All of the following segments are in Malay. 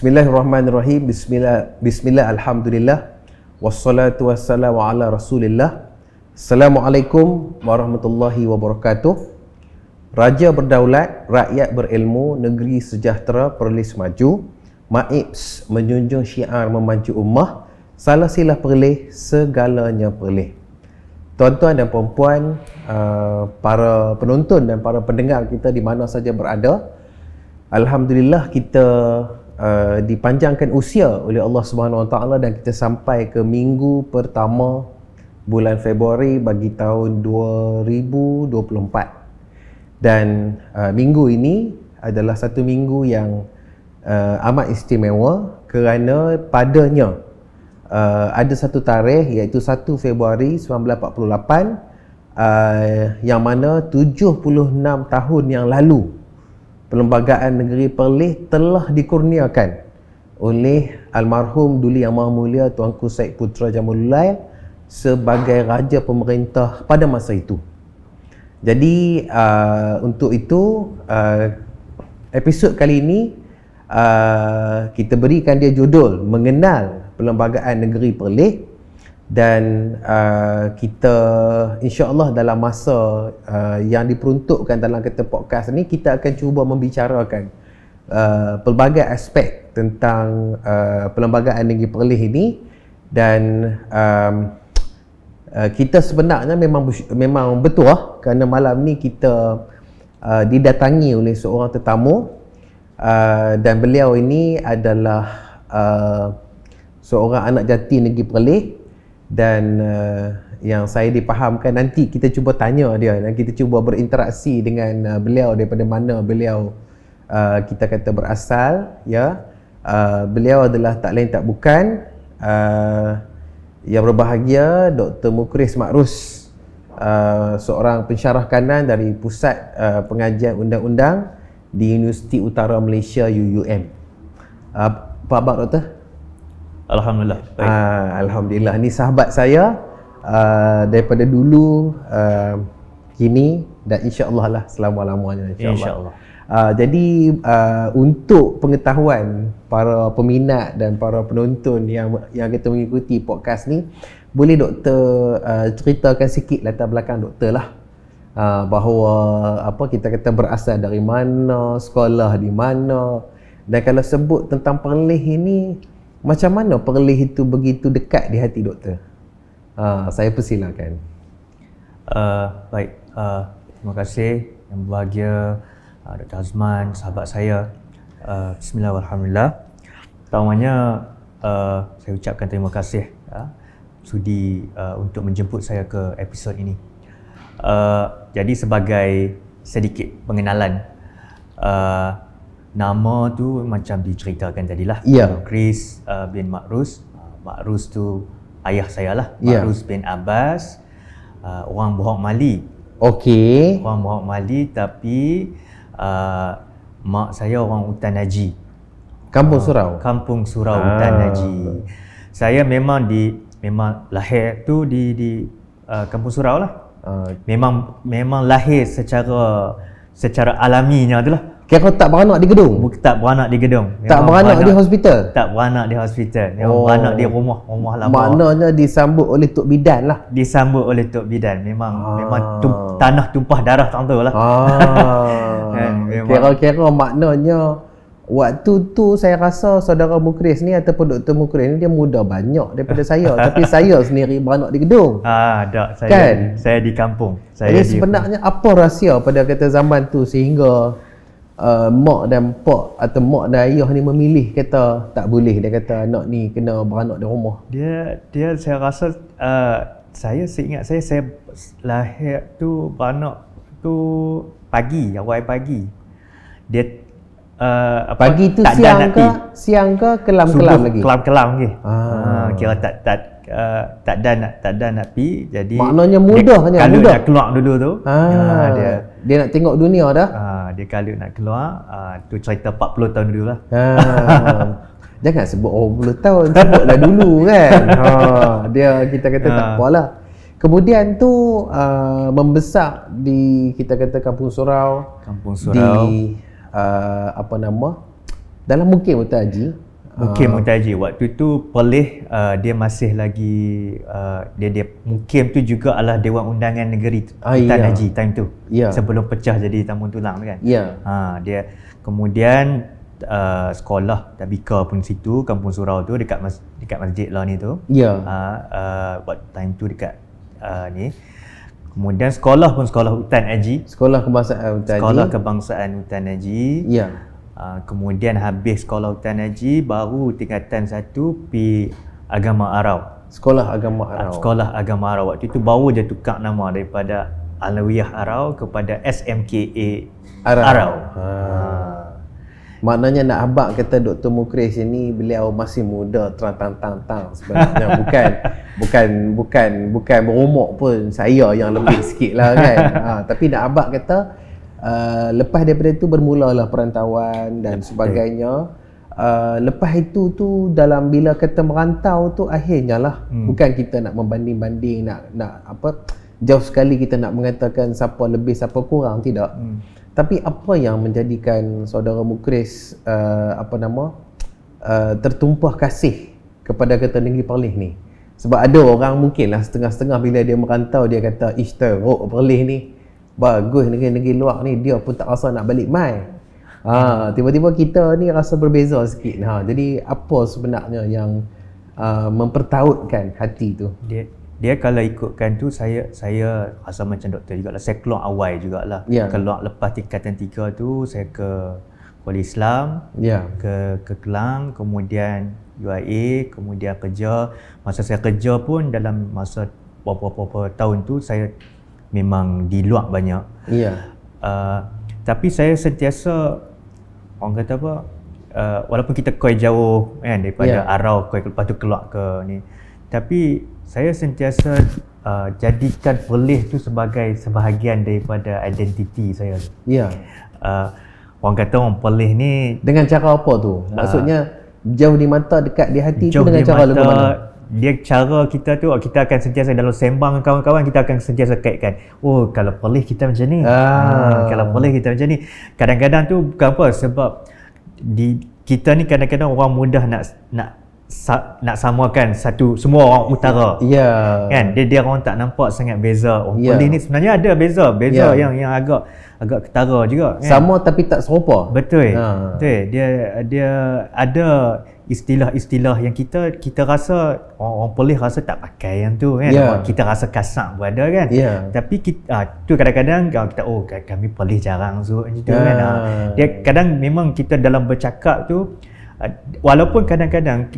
Bismillahirrahmanirrahim. Bismillah alhamdulillah. Wassalatu wassalamu ala Rasulillah. Assalamualaikum warahmatullahi wabarakatuh. Raja berdaulat, rakyat berilmu, negeri sejahtera, perlis maju. MAIPS menjunjung syiar memaju ummah, salah silah perlih, segalanya perlih. Tuan-tuan dan puan-puan, para penonton dan para pendengar kita di mana saja berada, alhamdulillah kita dipanjangkan usia oleh Allah Subhanahu Wa Taala dan kita sampai ke minggu pertama bulan Februari bagi tahun 2024. Dan minggu ini adalah satu minggu yang amat istimewa kerana padanya ada satu tarikh iaitu 1 Februari 1948 yang mana 76 tahun yang lalu Perlembagaan Negeri Perlis telah dikurniakan oleh almarhum Duli Yang Maha Mulia Tuanku Syed Putra Jamulullail sebagai Raja Pemerintah pada masa itu. Jadi untuk itu episod kali ini kita berikan dia judul Mengenal Perlembagaan Negeri Perlis, dan kita insya-Allah dalam masa yang diperuntukkan dalam kita podcast ni kita akan cuba membicarakan pelbagai aspek tentang Perlembagaan Negeri Perlis ini. Dan kita sebenarnya memang betul kerana malam ni kita didatangi oleh seorang tetamu, dan beliau ini adalah seorang anak jati Negeri Perlis. Dan yang saya dipahamkan, nanti kita cuba tanya dia dan kita cuba berinteraksi dengan beliau daripada mana beliau kita kata berasal, ya. Beliau adalah tak lain tak bukan yang berbahagia Dr. Mukris Makrus, seorang pensyarah kanan dari Pusat Pengajian Undang-Undang di Universiti Utara Malaysia UUM. Apa khabar Doktor? Alhamdulillah. Baik. Alhamdulillah. Ni sahabat saya daripada dulu, kini dan insya-Allah lah selama-lamanya insya-Allah. Jadi untuk pengetahuan para peminat dan para penonton yang kita mengikuti podcast ni, boleh Doktor ceritakan sikit latar belakang Doktor lah, bahawa kita kata berasal dari mana, sekolah di mana, dan kalau sebut tentang Perlis ini, macam mana Perlis itu begitu dekat di hati Doktor? Saya persilakan. Baik, terima kasih yang berbahagia Dr. Azman, sahabat saya. Bismillahirrahmanirrahim. Pertamanya saya ucapkan terima kasih sudi untuk menjemput saya ke episod ini. Jadi sebagai sedikit pengenalan, nama tu macam diceritakan tadilah, Chris bin Makrus. Makrus tu ayah saya lah, Makrus bin Abbas, orang Bohok Mali. Okey. Orang Bohok Mali, tapi mak saya orang Utan Haji. Kampung Surau. Kampung Surau, Utan Haji. Saya memang lahir tu di Kampung Surau lah. Memang lahir secara alaminya tu lah. Kira tak beranak di gedung? Tak beranak di gedung. Tak beranak di hospital? Tak beranak di hospital. Memang beranak di rumah lama. Maknanya disambut oleh Tok Bidan lah. Disambut oleh Tok Bidan. Memang tanah tumpah darah tak tahu lah. Kira-kira maknanya waktu tu saya rasa saudara Mukris ni ataupun Dr. Mukris ni dia muda banyak daripada saya. Tapi saya sendiri beranak di gedung. Tak. Saya di kampung. Jadi sebenarnya apa rahsia pada kata zaman tu sehingga mak dan pak atau mak dan ayah ni memilih kata tak boleh, dia kata anak ni kena beranak di rumah? Dia saya rasa saya seingat saya lahir tu beranak tu awal pagi. Dia pagi tu siang ke kelam-kelam lagi? Kelam-kelam lagi. Kira tak ada nak pi, jadi maknanya mudahnya nak keluar dulu tu. Dia nak tengok dunia dah. Dia kalau nak keluar, tu cerita 40 tahun dulu lah. Jangan sebut 20 tahun, sebutlah dulu kan. Dia kita kata tak apalah. Kemudian tu membesar di kita kata Kampung Surau. Kampung Surau. Di apa nama? Dalam Mukim Utan Haji. Mukim Muntaji. Waktu tu Perlis dia masih lagi dia Mukim tu juga adalah Dewan Undangan Negeri Hutan Haji time tu. Sebelum pecah jadi Tambun Tulang kan. Dia kemudian sekolah Tabika pun situ, Kampung Surau tu dekat masjid lah ni tu. Waktu time tu dekat ni. Kemudian sekolah pun sekolah Hutan Haji. Sekolah Kebangsaan Hutan Haji. Sekolah Kebangsaan Hutan Haji. Kemudian habis sekolah Hutan Haji baru tingkatan 1 pi Agama Arau. Sekolah Agama Arau. Sekolah Agama Arau. Waktu tu baru je tukar nama daripada Alawiyah Arau kepada SMKA Arau. Maknanya nak abang kata Dr. Mukris ini beliau masih muda terang-tang sebenarnya. bukan berumur pun saya yang lebih sikit lah kan. Tapi nak abang kata lepas daripada itu bermulalah perantauan dan sebagainya. Lepas itu tu dalam bila kata merantau tu akhirnya lah bukan kita nak membanding-banding, nak apa jauh sekali kita nak mengatakan siapa lebih siapa kurang, tidak. Tapi apa yang menjadikan saudara Mukris tertumpah kasih kepada kata Negeri Perlis ni? Sebab ada orang mungkinlah setengah-setengah bila dia merantau dia kata ish teruk Perlis ni, bagus negeri-negeri luar ni, dia pun tak rasa nak balik mai. Tiba-tiba kita ni rasa berbeza sikit. Jadi apa sebenarnya yang mempertautkan hati tu? Dia kalau ikutkan tu saya rasa macam doktor jugalah. Saya keluar awal jugalah. Keluar lepas tingkatan 3 tu saya ke Kuala Islam, ke Kelang, kemudian UIA, kemudian kerja. Masa saya kerja pun dalam masa beberapa tahun tu saya memang di luar banyak. Tapi saya sentiasa orang kata apa, walaupun kita koi jauh kan daripada Arau, koi lepas tu keluar ke ni, tapi saya sentiasa jadikan Perlis tu sebagai sebahagian daripada identiti saya. Orang kata orang Perlis ni dengan cara apa tu? Maksudnya jauh di mata, dekat di hati tu dengan cara lagu mana? Dia cara kita tu, kita akan sentiasa dalam sembang kawan-kawan, kita akan sentiasa kaitkan, oh kalau Perlis kita macam ni, kalau Perlis kita macam ni. Kadang-kadang tu bukan apa, sebab kita ni kadang-kadang orang mudah nak samakan semua orang utara. Kan dia orang tak nampak sangat beza. Perlis ni sebenarnya ada beza yang agak ketara juga kan? Sama tapi tak serupa. Betul. Dia ada istilah-istilah yang kita rasa orang Perlis rasa tak pakai yang tu kan. Kita rasa kasar pun ada kan. Tapi tu kadang-kadang kita kami Perlis jarang macam tu kan. Dia kadang memang kita dalam bercakap tu walaupun kadang-kadang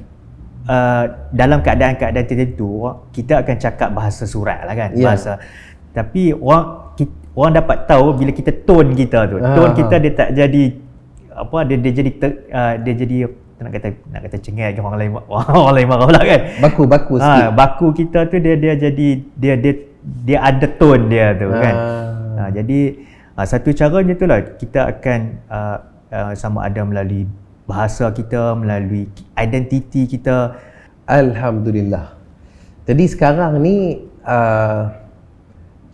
dalam keadaan-keadaan tertentu kita akan cakap bahasa surat lah kan, bahasa, tapi orang dapat tahu bila kita tone kita tu, tone kita dia tak jadi apa, dia jadi nak kata cengeng orang lain marah pula kan, baku sikit. Baku kita tu dia jadi dia ada tone dia tu kan. Jadi satu caranya tu lah kita akan sama ada melalui bahasa kita, melalui identiti kita. Alhamdulillah. Jadi sekarang ni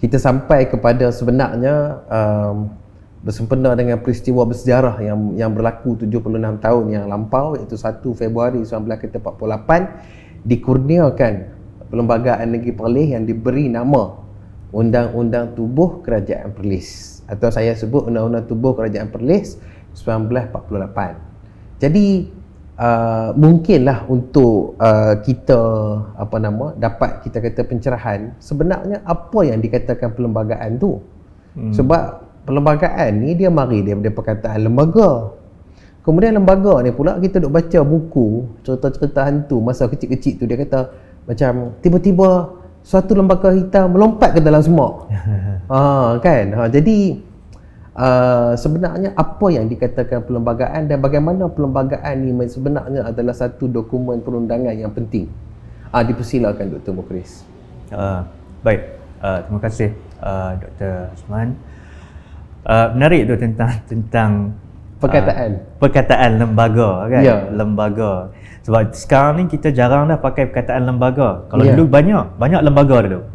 kita sampai kepada sebenarnya bersempena dengan peristiwa bersejarah yang berlaku 76 tahun yang lampau, iaitu 1 Februari 1948 dikurniakan Perlembagaan Negeri Perlis yang diberi nama Undang-Undang Tubuh Kerajaan Perlis, atau saya sebut Undang-Undang Tubuh Kerajaan Perlis 1948. Jadi mungkinlah untuk kita dapat kita kata pencerahan sebenarnya apa yang dikatakan perlembagaan tu. Sebab perlembagaan ni dia mari daripada perkataan lembaga. Kemudian lembaga ni pula kita duk baca buku cerita-cerita hantu masa kecil-kecil tu, dia kata macam tiba-tiba suatu lembaga hitam melompat ke dalam semak. Jadi sebenarnya apa yang dikatakan perlembagaan dan bagaimana perlembagaan ni sebenarnya adalah satu dokumen perundangan yang penting. Dipersilakan Dr. Mukris. Baik, terima kasih Dr. Osman. Menarik tu tentang perkataan lembaga kan. Lembaga. Sebab sekarang ni kita jarang dah pakai perkataan lembaga. Kalau dulu banyak lembaga dulu.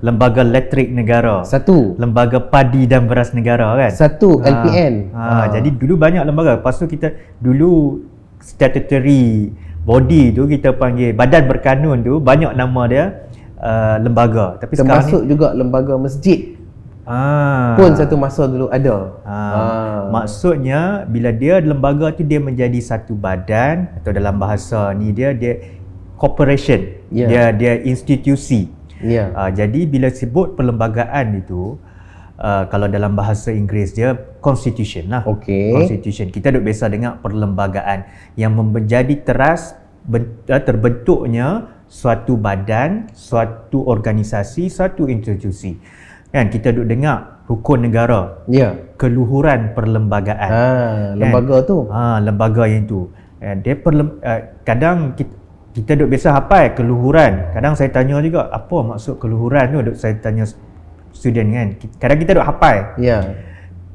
Lembaga Elektrik Negara. Satu. Lembaga Padi dan Beras Negara kan. Satu. LPN. Jadi dulu banyak lembaga. Lepas tu kita dulu statutory body tu, kita panggil badan berkanun tu, banyak nama dia lembaga. Tapi termasuk sekarang ni juga lembaga masjid pun satu masa dulu ada. Maksudnya bila dia lembaga tu, dia menjadi satu badan, atau dalam bahasa ni dia corporation. Dia institusi. Jadi bila sebut perlembagaan itu, kalau dalam bahasa Inggeris dia constitution lah. Constitution. Kita duk biasa dengar perlembagaan yang menjadi terbentuknya suatu badan, suatu organisasi, suatu institusi. Kan kita duk dengar rukun negara. Keluhuran perlembagaan. Lembaga tu. Lembaga yang tu. Dia kadang kita duk biasa hafal keluhuran. Kadang saya tanya juga, apa maksud keluhuran tu? Saya tanya student kan. Kadang kita duk hafal.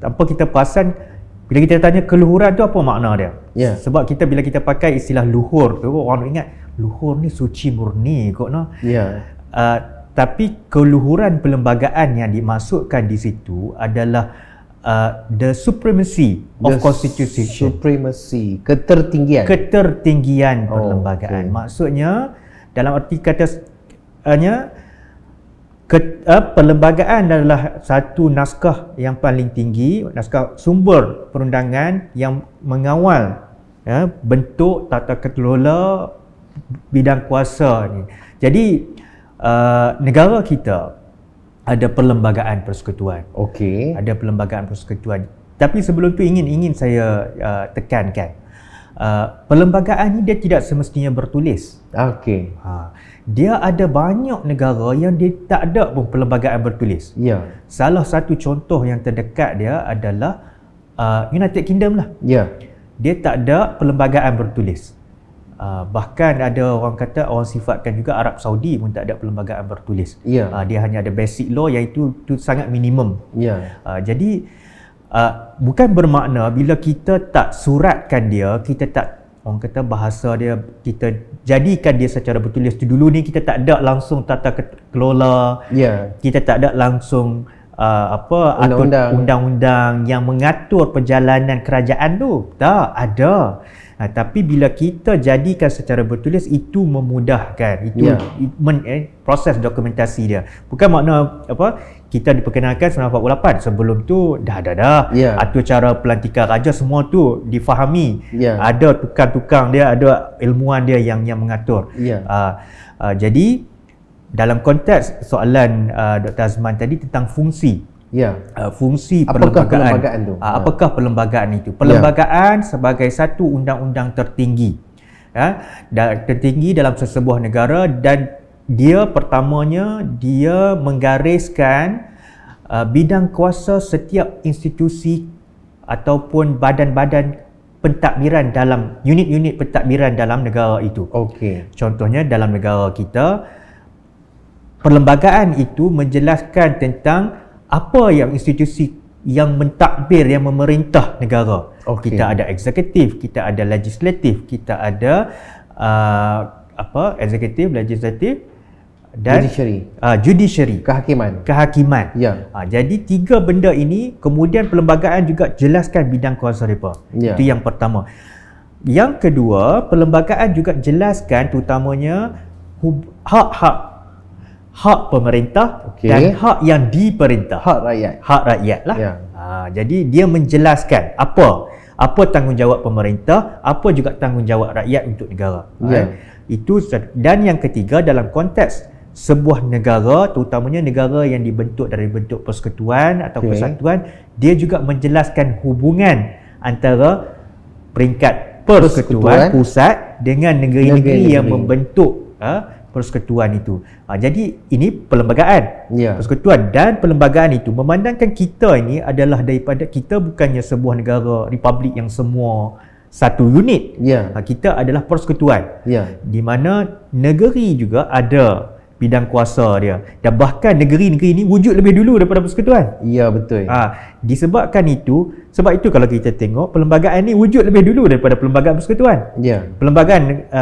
Tanpa kita perasan, bila kita tanya keluhuran tu apa makna dia? Sebab bila kita pakai istilah luhur tu, orang ingat luhur ni suci murni kot no. Tapi keluhuran perlembagaan yang dimasukkan di situ adalah the supremacy of constitution. Ketertinggian perlembagaan. Maksudnya dalam arti katanya perlembagaan adalah satu naskah yang paling tinggi, naskah sumber perundangan yang mengawal bentuk tata kelola bidang kuasa ni. Jadi negara kita ada perlembagaan persekutuan. Ada perlembagaan persekutuan. Tapi sebelum tu ingin saya tekankan, perlembagaan ni dia tidak semestinya bertulis. Dia ada banyak negara yang dia tak ada pun perlembagaan bertulis. Salah satu contoh yang terdekat dia adalah United Kingdom lah. Dia tak ada perlembagaan bertulis. Bahkan ada orang kata, orang sifatkan juga Arab Saudi pun tak ada perlembagaan bertulis. Dia hanya ada basic law, iaitu sangat minimum. Jadi bukan bermakna bila kita tak suratkan dia, kita tak, orang kata bahasa dia, kita jadikan dia secara bertulis tu. Dulu ni kita tak ada langsung tata kelola, kita tak ada langsung undang-undang yang mengatur perjalanan kerajaan tu. Tak ada. Tapi bila kita jadikan secara bertulis, itu memudahkan. Itu proses dokumentasi dia. Bukan makna kita diperkenalkan 1948. Sebelum tu dah. Atur cara pelantikan raja, semua tu difahami. Ada tukang-tukang dia, ada ilmuwan dia yang mengatur. Jadi dalam konteks soalan Dr. Azman tadi tentang fungsi. Fungsi perlembagaan tu. Apakah perlembagaan itu? Perlembagaan sebagai satu undang-undang tertinggi, tertinggi dalam sesebuah negara, dan dia pertamanya dia menggariskan bidang kuasa setiap institusi ataupun badan-badan pentadbiran dalam unit-unit pentadbiran dalam negara itu. Contohnya dalam negara kita, perlembagaan itu menjelaskan tentang apa yang institusi yang mentadbir, yang memerintah negara. Kita ada eksekutif, kita ada legislatif, kita ada eksekutif, legislatif dan judiciary, kehakiman. Jadi tiga benda ini, kemudian perlembagaan juga jelaskan bidang kuasa mereka. Itu yang pertama. Yang kedua, perlembagaan juga jelaskan terutamanya hak pemerintah dan hak yang diperintah. Hak rakyat lah. Jadi dia menjelaskan apa tanggungjawab pemerintah, apa juga tanggungjawab rakyat untuk negara. Itu. Dan yang ketiga, dalam konteks sebuah negara, terutamanya negara yang dibentuk dari bentuk persekutuan atau persatuan, dia juga menjelaskan hubungan antara peringkat persekutuan pusat dengan negeri-negeri yang membentuk persekutuan itu. Jadi ini perlembagaan, persekutuan dan perlembagaan itu memandangkan kita ini adalah daripada, kita bukannya sebuah negara republik yang semua satu unit. Kita adalah persekutuan, di mana negeri juga ada bidang kuasa dia, dan bahkan negeri-negeri ini wujud lebih dulu daripada persekutuan. Betul. Disebabkan itu, sebab itu kalau kita tengok, perlembagaan ni wujud lebih dulu daripada perlembagaan persekutuan. Perlembagaan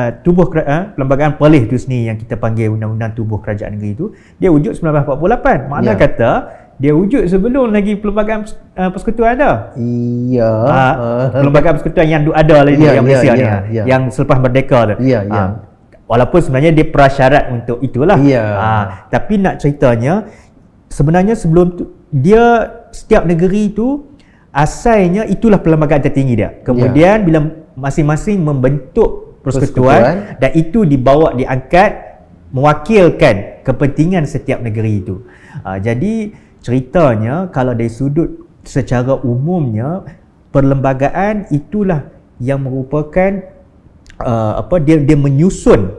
perlembagaan Perlis tu sendiri yang kita panggil Undang-Undang Tubuh Kerajaan Negeri itu, dia wujud 1948. Makna kata dia wujud sebelum lagi Perlembagaan Persekutuan ada. Iya. Perlembagaan Persekutuan yang ada lagi yang Malaysia ni, yang selepas merdeka tu. Walaupun sebenarnya dia prasyarat untuk itulah. Tapi nak ceritanya sebenarnya sebelum tu dia setiap negeri tu asalnya itulah perlembagaan tertinggi dia. Kemudian bila masing-masing membentuk persekutuan dan itu diangkat mewakilkan kepentingan setiap negeri itu. Jadi ceritanya kalau dari sudut secara umumnya perlembagaan itulah yang merupakan dia menyusun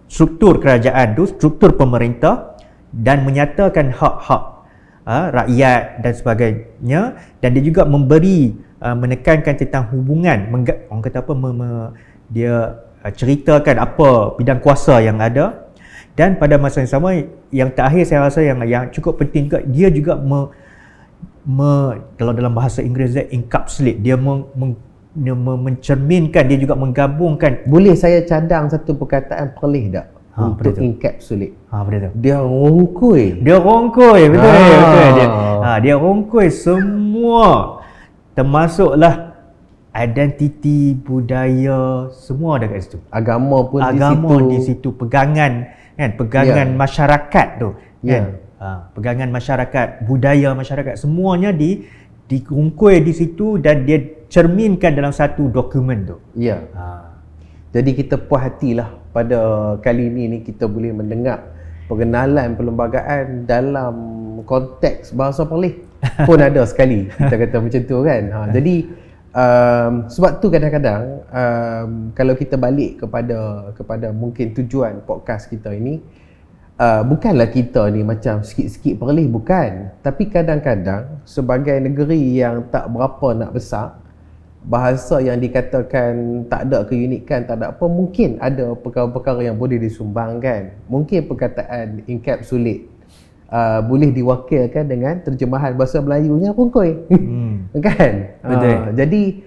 struktur kerajaan tu, struktur pemerintah dan menyatakan hak-hak rakyat dan sebagainya, dan dia juga menekankan tentang hubungan, orang kata apa, dia ceritakan apa bidang kuasa yang ada, dan pada masa yang sama yang terakhir saya rasa yang cukup penting juga, dia juga kalau dalam bahasa Inggeris dia encapsulate, dia mencerminkan, dia juga menggabungkan. Boleh saya cadang satu perkataan perlih tak? Untuk encapsulate. Betul. Dia rongkoi. Betul. Dia rongkoi semua, termasuklah identiti, budaya, semua ada kat situ. Agama pun di situ. Pegangan masyarakat tu kan. Pegangan masyarakat, budaya masyarakat, semuanya dirungkui di situ dan dia cerminkan dalam satu dokumen tu. Jadi kita puas hatilah pada kali ini kita boleh mendengar pengenalan perlembagaan dalam konteks bahasa perlih pun ada sekali, kita kata macam tu kan. Jadi sebab tu kadang-kadang kalau kita balik kepada mungkin tujuan podcast kita ini, bukanlah kita ni macam sikit-sikit perlih, bukan, tapi kadang-kadang sebagai negeri yang tak berapa nak besar, bahasa yang dikatakan tak ada keunikan, tak ada apa, mungkin ada perkara-perkara yang boleh disumbangkan. Mungkin perkataan encapsulate boleh diwakilkan dengan terjemahan bahasa Melayunya rongkoi. Kan? Jadi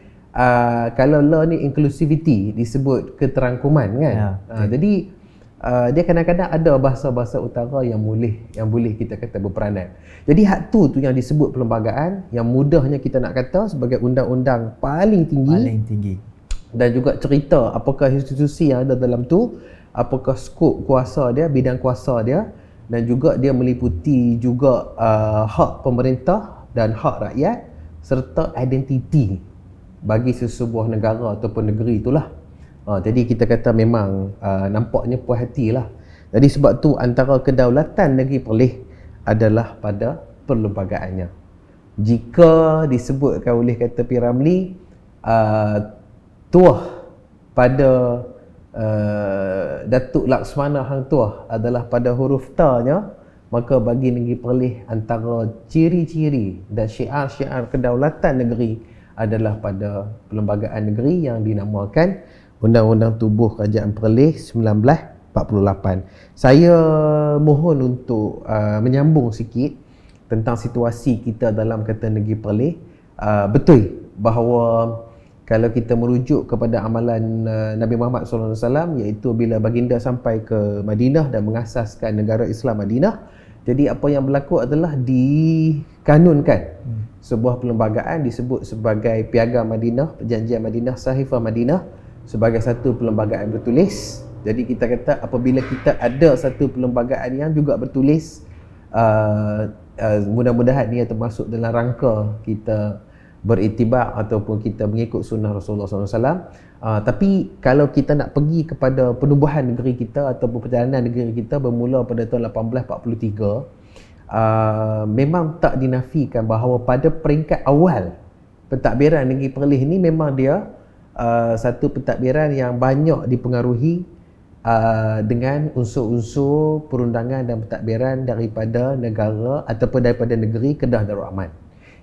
kalau law ni inclusivity disebut keterangkuman kan. Jadi dia kadang-kadang ada bahasa-bahasa utara yang boleh kita kata berperanan. Jadi hak tu yang disebut perlembagaan, yang mudahnya kita nak kata sebagai undang-undang paling tinggi. Dan juga cerita apakah institusi yang ada dalam tu, apakah skop kuasa dia, bidang kuasa dia, dan juga dia meliputi juga hak pemerintah dan hak rakyat serta identiti bagi sesebuah negara ataupun negeri itulah. Jadi kita kata memang nampaknya puas hatilah. Jadi sebab tu antara kedaulatan negeri Perlis adalah pada perlembagaannya. Jika disebutkan oleh kata P. Ramlee, tuah pada Datuk Laksmana Hang Tuah adalah pada huruf ta-nya, maka bagi negeri Perlis antara ciri-ciri dan syiar-syiar kedaulatan negeri adalah pada perlembagaan negeri yang dinamakan Undang-Undang Tubuh Kerajaan Perlis 1948. Saya mohon untuk menyambung sikit tentang situasi kita dalam kata negeri Perlis. Betul bahawa kalau kita merujuk kepada amalan Nabi Muhammad SAW, iaitu bila baginda sampai ke Madinah dan mengasaskan negara Islam Madinah, jadi apa yang berlaku adalah dikanunkan sebuah perlembagaan disebut sebagai Piagam Madinah, Perjanjian Madinah, Sahifah Madinah, sebagai satu perlembagaan bertulis. Jadi kita kata apabila kita ada satu perlembagaan yang juga bertulis, mudah-mudahan ia termasuk dalam rangka kita beritibar ataupun kita mengikut sunnah Rasulullah SAW. Tapi kalau kita nak pergi kepada penubuhan negeri kita ataupun perjalanan negeri kita bermula pada tahun 1843, memang tak dinafikan bahawa pada peringkat awal pentadbiran negeri Perlis ni memang dia satu pentadbiran yang banyak dipengaruhi dengan unsur-unsur perundangan dan pentadbiran daripada negara ataupun daripada negeri Kedah Darul Aman.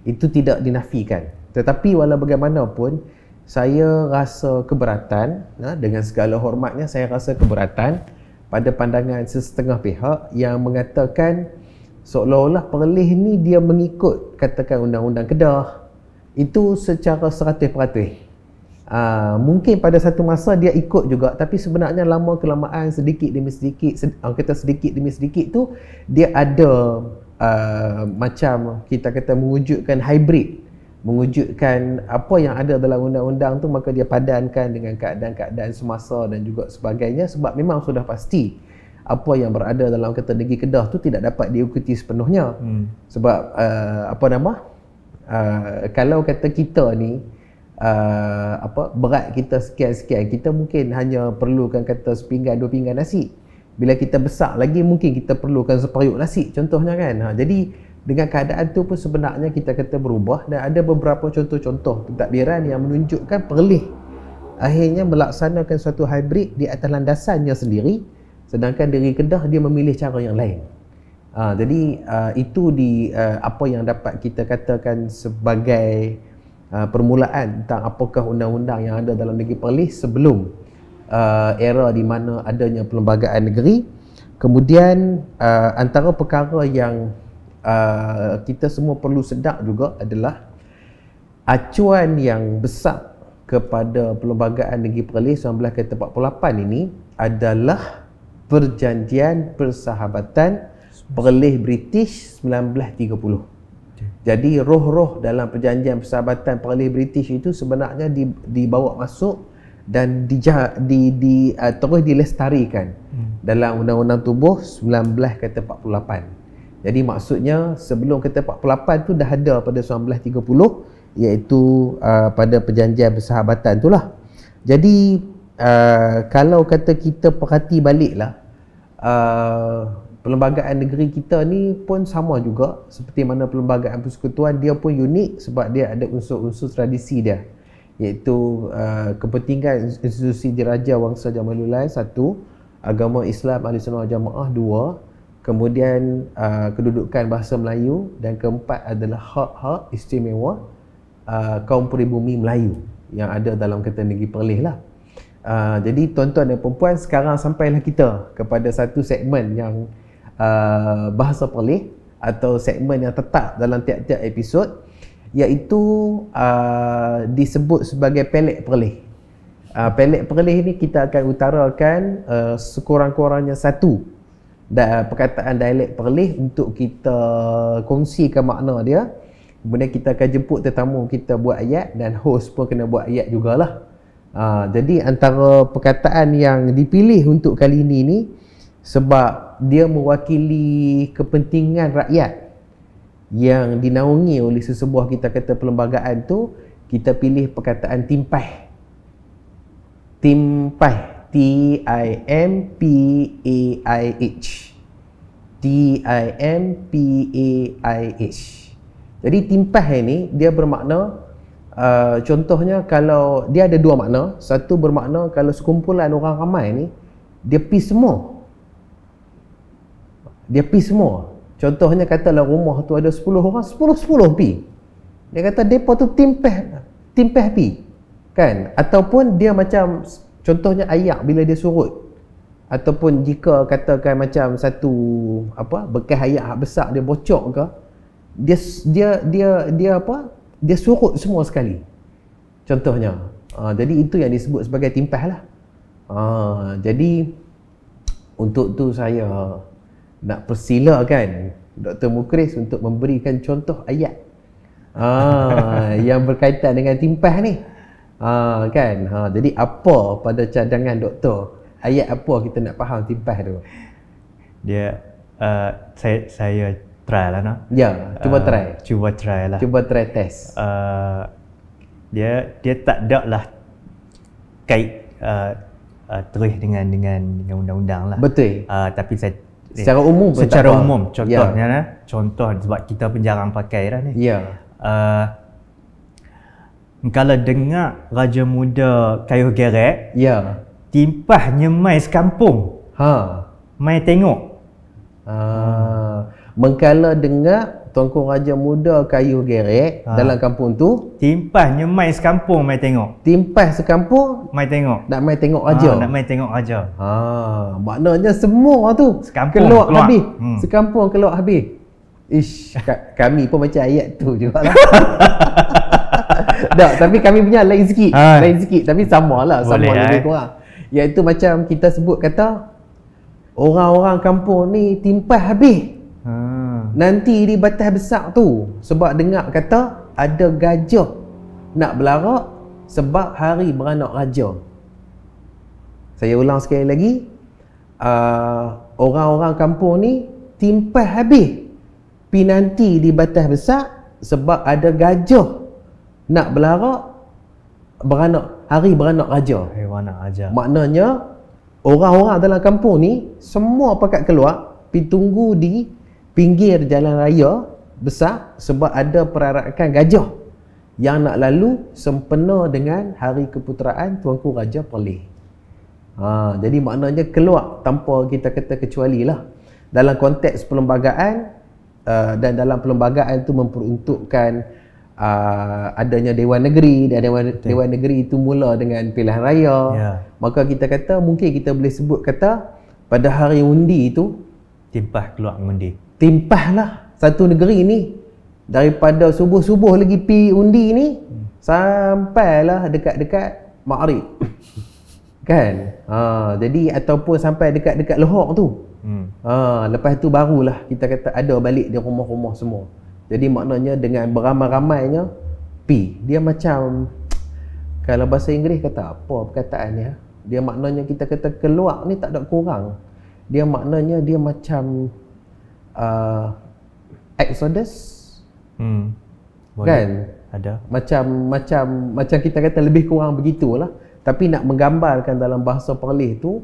Itu tidak dinafikan. Tetapi walau bagaimanapun, saya rasa keberatan, dengan segala hormatnya saya rasa keberatan pada pandangan sesetengah pihak yang mengatakan seolah-olah Perlis ni dia mengikut katakan Undang-Undang Kedah itu secara 100%. Mungkin pada satu masa dia ikut juga, tapi sebenarnya lama kelamaan sedikit demi sedikit tu dia ada macam kita kata mewujudkan hybrid, mewujudkan apa yang ada dalam undang-undang tu, maka dia padankan dengan keadaan-keadaan semasa dan juga sebagainya, sebab memang sudah pasti apa yang berada dalam kata negeri Kedah tu tidak dapat diikuti sepenuhnya. Sebab kalau kata kita ni berat kita sekian-sekian, kita mungkin hanya perlukan kata sepinggan 2 pinggan nasi. Bila kita besar lagi mungkin kita perlukan seperiuk nasi contohnya kan. Jadi dengan keadaan tu pun sebenarnya kita kata berubah, dan ada beberapa contoh-contoh pentadbiran yang menunjukkan Perlis akhirnya melaksanakan suatu hybrid di atas landasannya sendiri, sedangkan negeri Kedah dia memilih cara yang lain. Jadi itu apa yang dapat kita katakan sebagai permulaan tentang apakah undang-undang yang ada dalam negeri Perlis sebelum era di mana adanya perlembagaan negeri. Kemudian antara perkara yang kita semua perlu sedar juga adalah acuan yang besar kepada perlembagaan negeri Perlis 1948 ini adalah Perjanjian Persahabatan Perlis British 1930. Jadi roh-roh dalam Perjanjian Persahabatan Perlis British itu sebenarnya dibawa masuk dan terus dilestarikan dalam Undang-Undang Tubuh 1948. Jadi maksudnya sebelum kata 48 tu dah ada pada 1930, iaitu pada Perjanjian Persahabatan itulah. Jadi kalau kata kita perhati baliklah, perlembagaan negeri kita ni pun sama juga seperti mana perlembagaan persekutuan, dia pun unik sebab dia ada unsur-unsur tradisi dia, iaitu kepentingan institusi diraja Wangsa Jamaludin 1, agama Islam Ahli Sunnah Jamaah 2, kemudian kedudukan bahasa Melayu, dan keempat adalah hak-hak istimewa kaum peribumi Melayu yang ada dalam kata negeri Perlis lah. Jadi tuan-tuan dan perempuan, sekarang sampailah kita kepada satu segmen yang bahasa Perlis atau segmen yang tetap dalam tiap-tiap episod, iaitu disebut sebagai Pelik Perlis. Pelik Perlis ni kita akan utarakan sekurang-kurangnya satu perkataan dialek Perlis untuk kita kongsikan makna dia. Kemudian kita akan jemput tetamu kita buat ayat, dan host pun kena buat ayat jugalah. Jadi antara perkataan yang dipilih untuk kali ini ni, sebab dia mewakili kepentingan rakyat yang dinaungi oleh sesebuah kita kata perlembagaan tu, kita pilih perkataan timpah. Timpah, T-I-M-P-A-I-H. T-I-M-P-A-I-H. Jadi timpah ini dia bermakna contohnya, kalau dia ada dua makna. Satu bermakna kalau sekumpulan orang ramai ni, dia pi semua. Dia pi semua. Contohnya katalah rumah tu ada 10 orang, 10 pi. Dia kata depa tu timpah pi. Kan? Ataupun dia macam contohnya ayak bila dia surut. Ataupun jika katakan macam satu bekas ayak besar dia bocor ke, dia surut semua sekali. Contohnya. Jadi itu yang disebut sebagai timpah lah. Jadi untuk tu saya nak persilakan Dr. Mukris untuk memberikan contoh ayat yang berkaitan dengan timpah ni. Kan? Jadi apa pada cadangan doktor? Ayat apa kita nak faham timpah tu? Dia saya try lah nak. Ya, cuba try. Cuba try lah. Cuba try test. Dia tak ada lah kait terus dengan undang-undang lah. Betul. Tapi secara umum pun secara umum contohnya lah. Contoh sebab kita pun jarang pakai dah ni. Ya. Kalau dengar Raja Muda Kayuh Gerek, ya, timpah nyemai sekampung. Mai tengok. Mengkala dengar Tuanku Raja Muda Kayuh Gerek dalam kampung tu, timpah nyemai sekampung mai tengok. Timpah sekampung mai tengok. Nak mai tengok raja. Nak mai tengok raja. Maknanya semua tu sekampung keluar habis. Sekampung keluar habis. Ish, kami pun macam ayat tu jugalah. Tak, tapi kami punya lain sikit. Lain sikit tapi samalah, sama lebih kurang. Iaitu macam kita sebut kata orang-orang kampung ni timpah habis. Nanti di batas besar tu sebab dengar kata ada gajah nak belarak sebab hari beranak raja. Saya ulang sekali lagi, orang-orang kampung ni timpas habis pi nanti di batas besar sebab ada gajah nak belarak hari beranak raja. Beranak raja. Maknanya orang-orang dalam kampung ni semua pakat keluar pi tunggu di pinggir jalan raya besar sebab ada perarakan gajah yang nak lalu sempena dengan hari keputeraan Tuanku Raja Perlis. Jadi maknanya keluar tanpa kita kata kecuali lah. Dalam konteks perlembagaan dan dalam perlembagaan itu memperuntukkan adanya Dewan Negeri, dan Dewan Negeri itu mula dengan pilihan raya. Maka kita kata mungkin kita boleh sebut kata pada hari undi itu timpah keluar mengundi. Timpahlah satu negeri ni daripada subuh-subuh lagi pi undi ni sampailah dekat-dekat Maghrib. Kan? Jadi ataupun sampai dekat-dekat Lahore tu. Lepas tu barulah kita kata ada balik di rumah-rumah semua. Jadi maknanya dengan beramai-ramainya pi. Dia macam, kalau bahasa Inggeris kata apa perkataan dia? Dia maknanya kita kata keluar ni tak ada kurang. Dia maknanya dia macam Exodus. Kan? Ada. Macam kita kata lebih kurang begitulah. Tapi nak menggambarkan dalam bahasa Perlis tu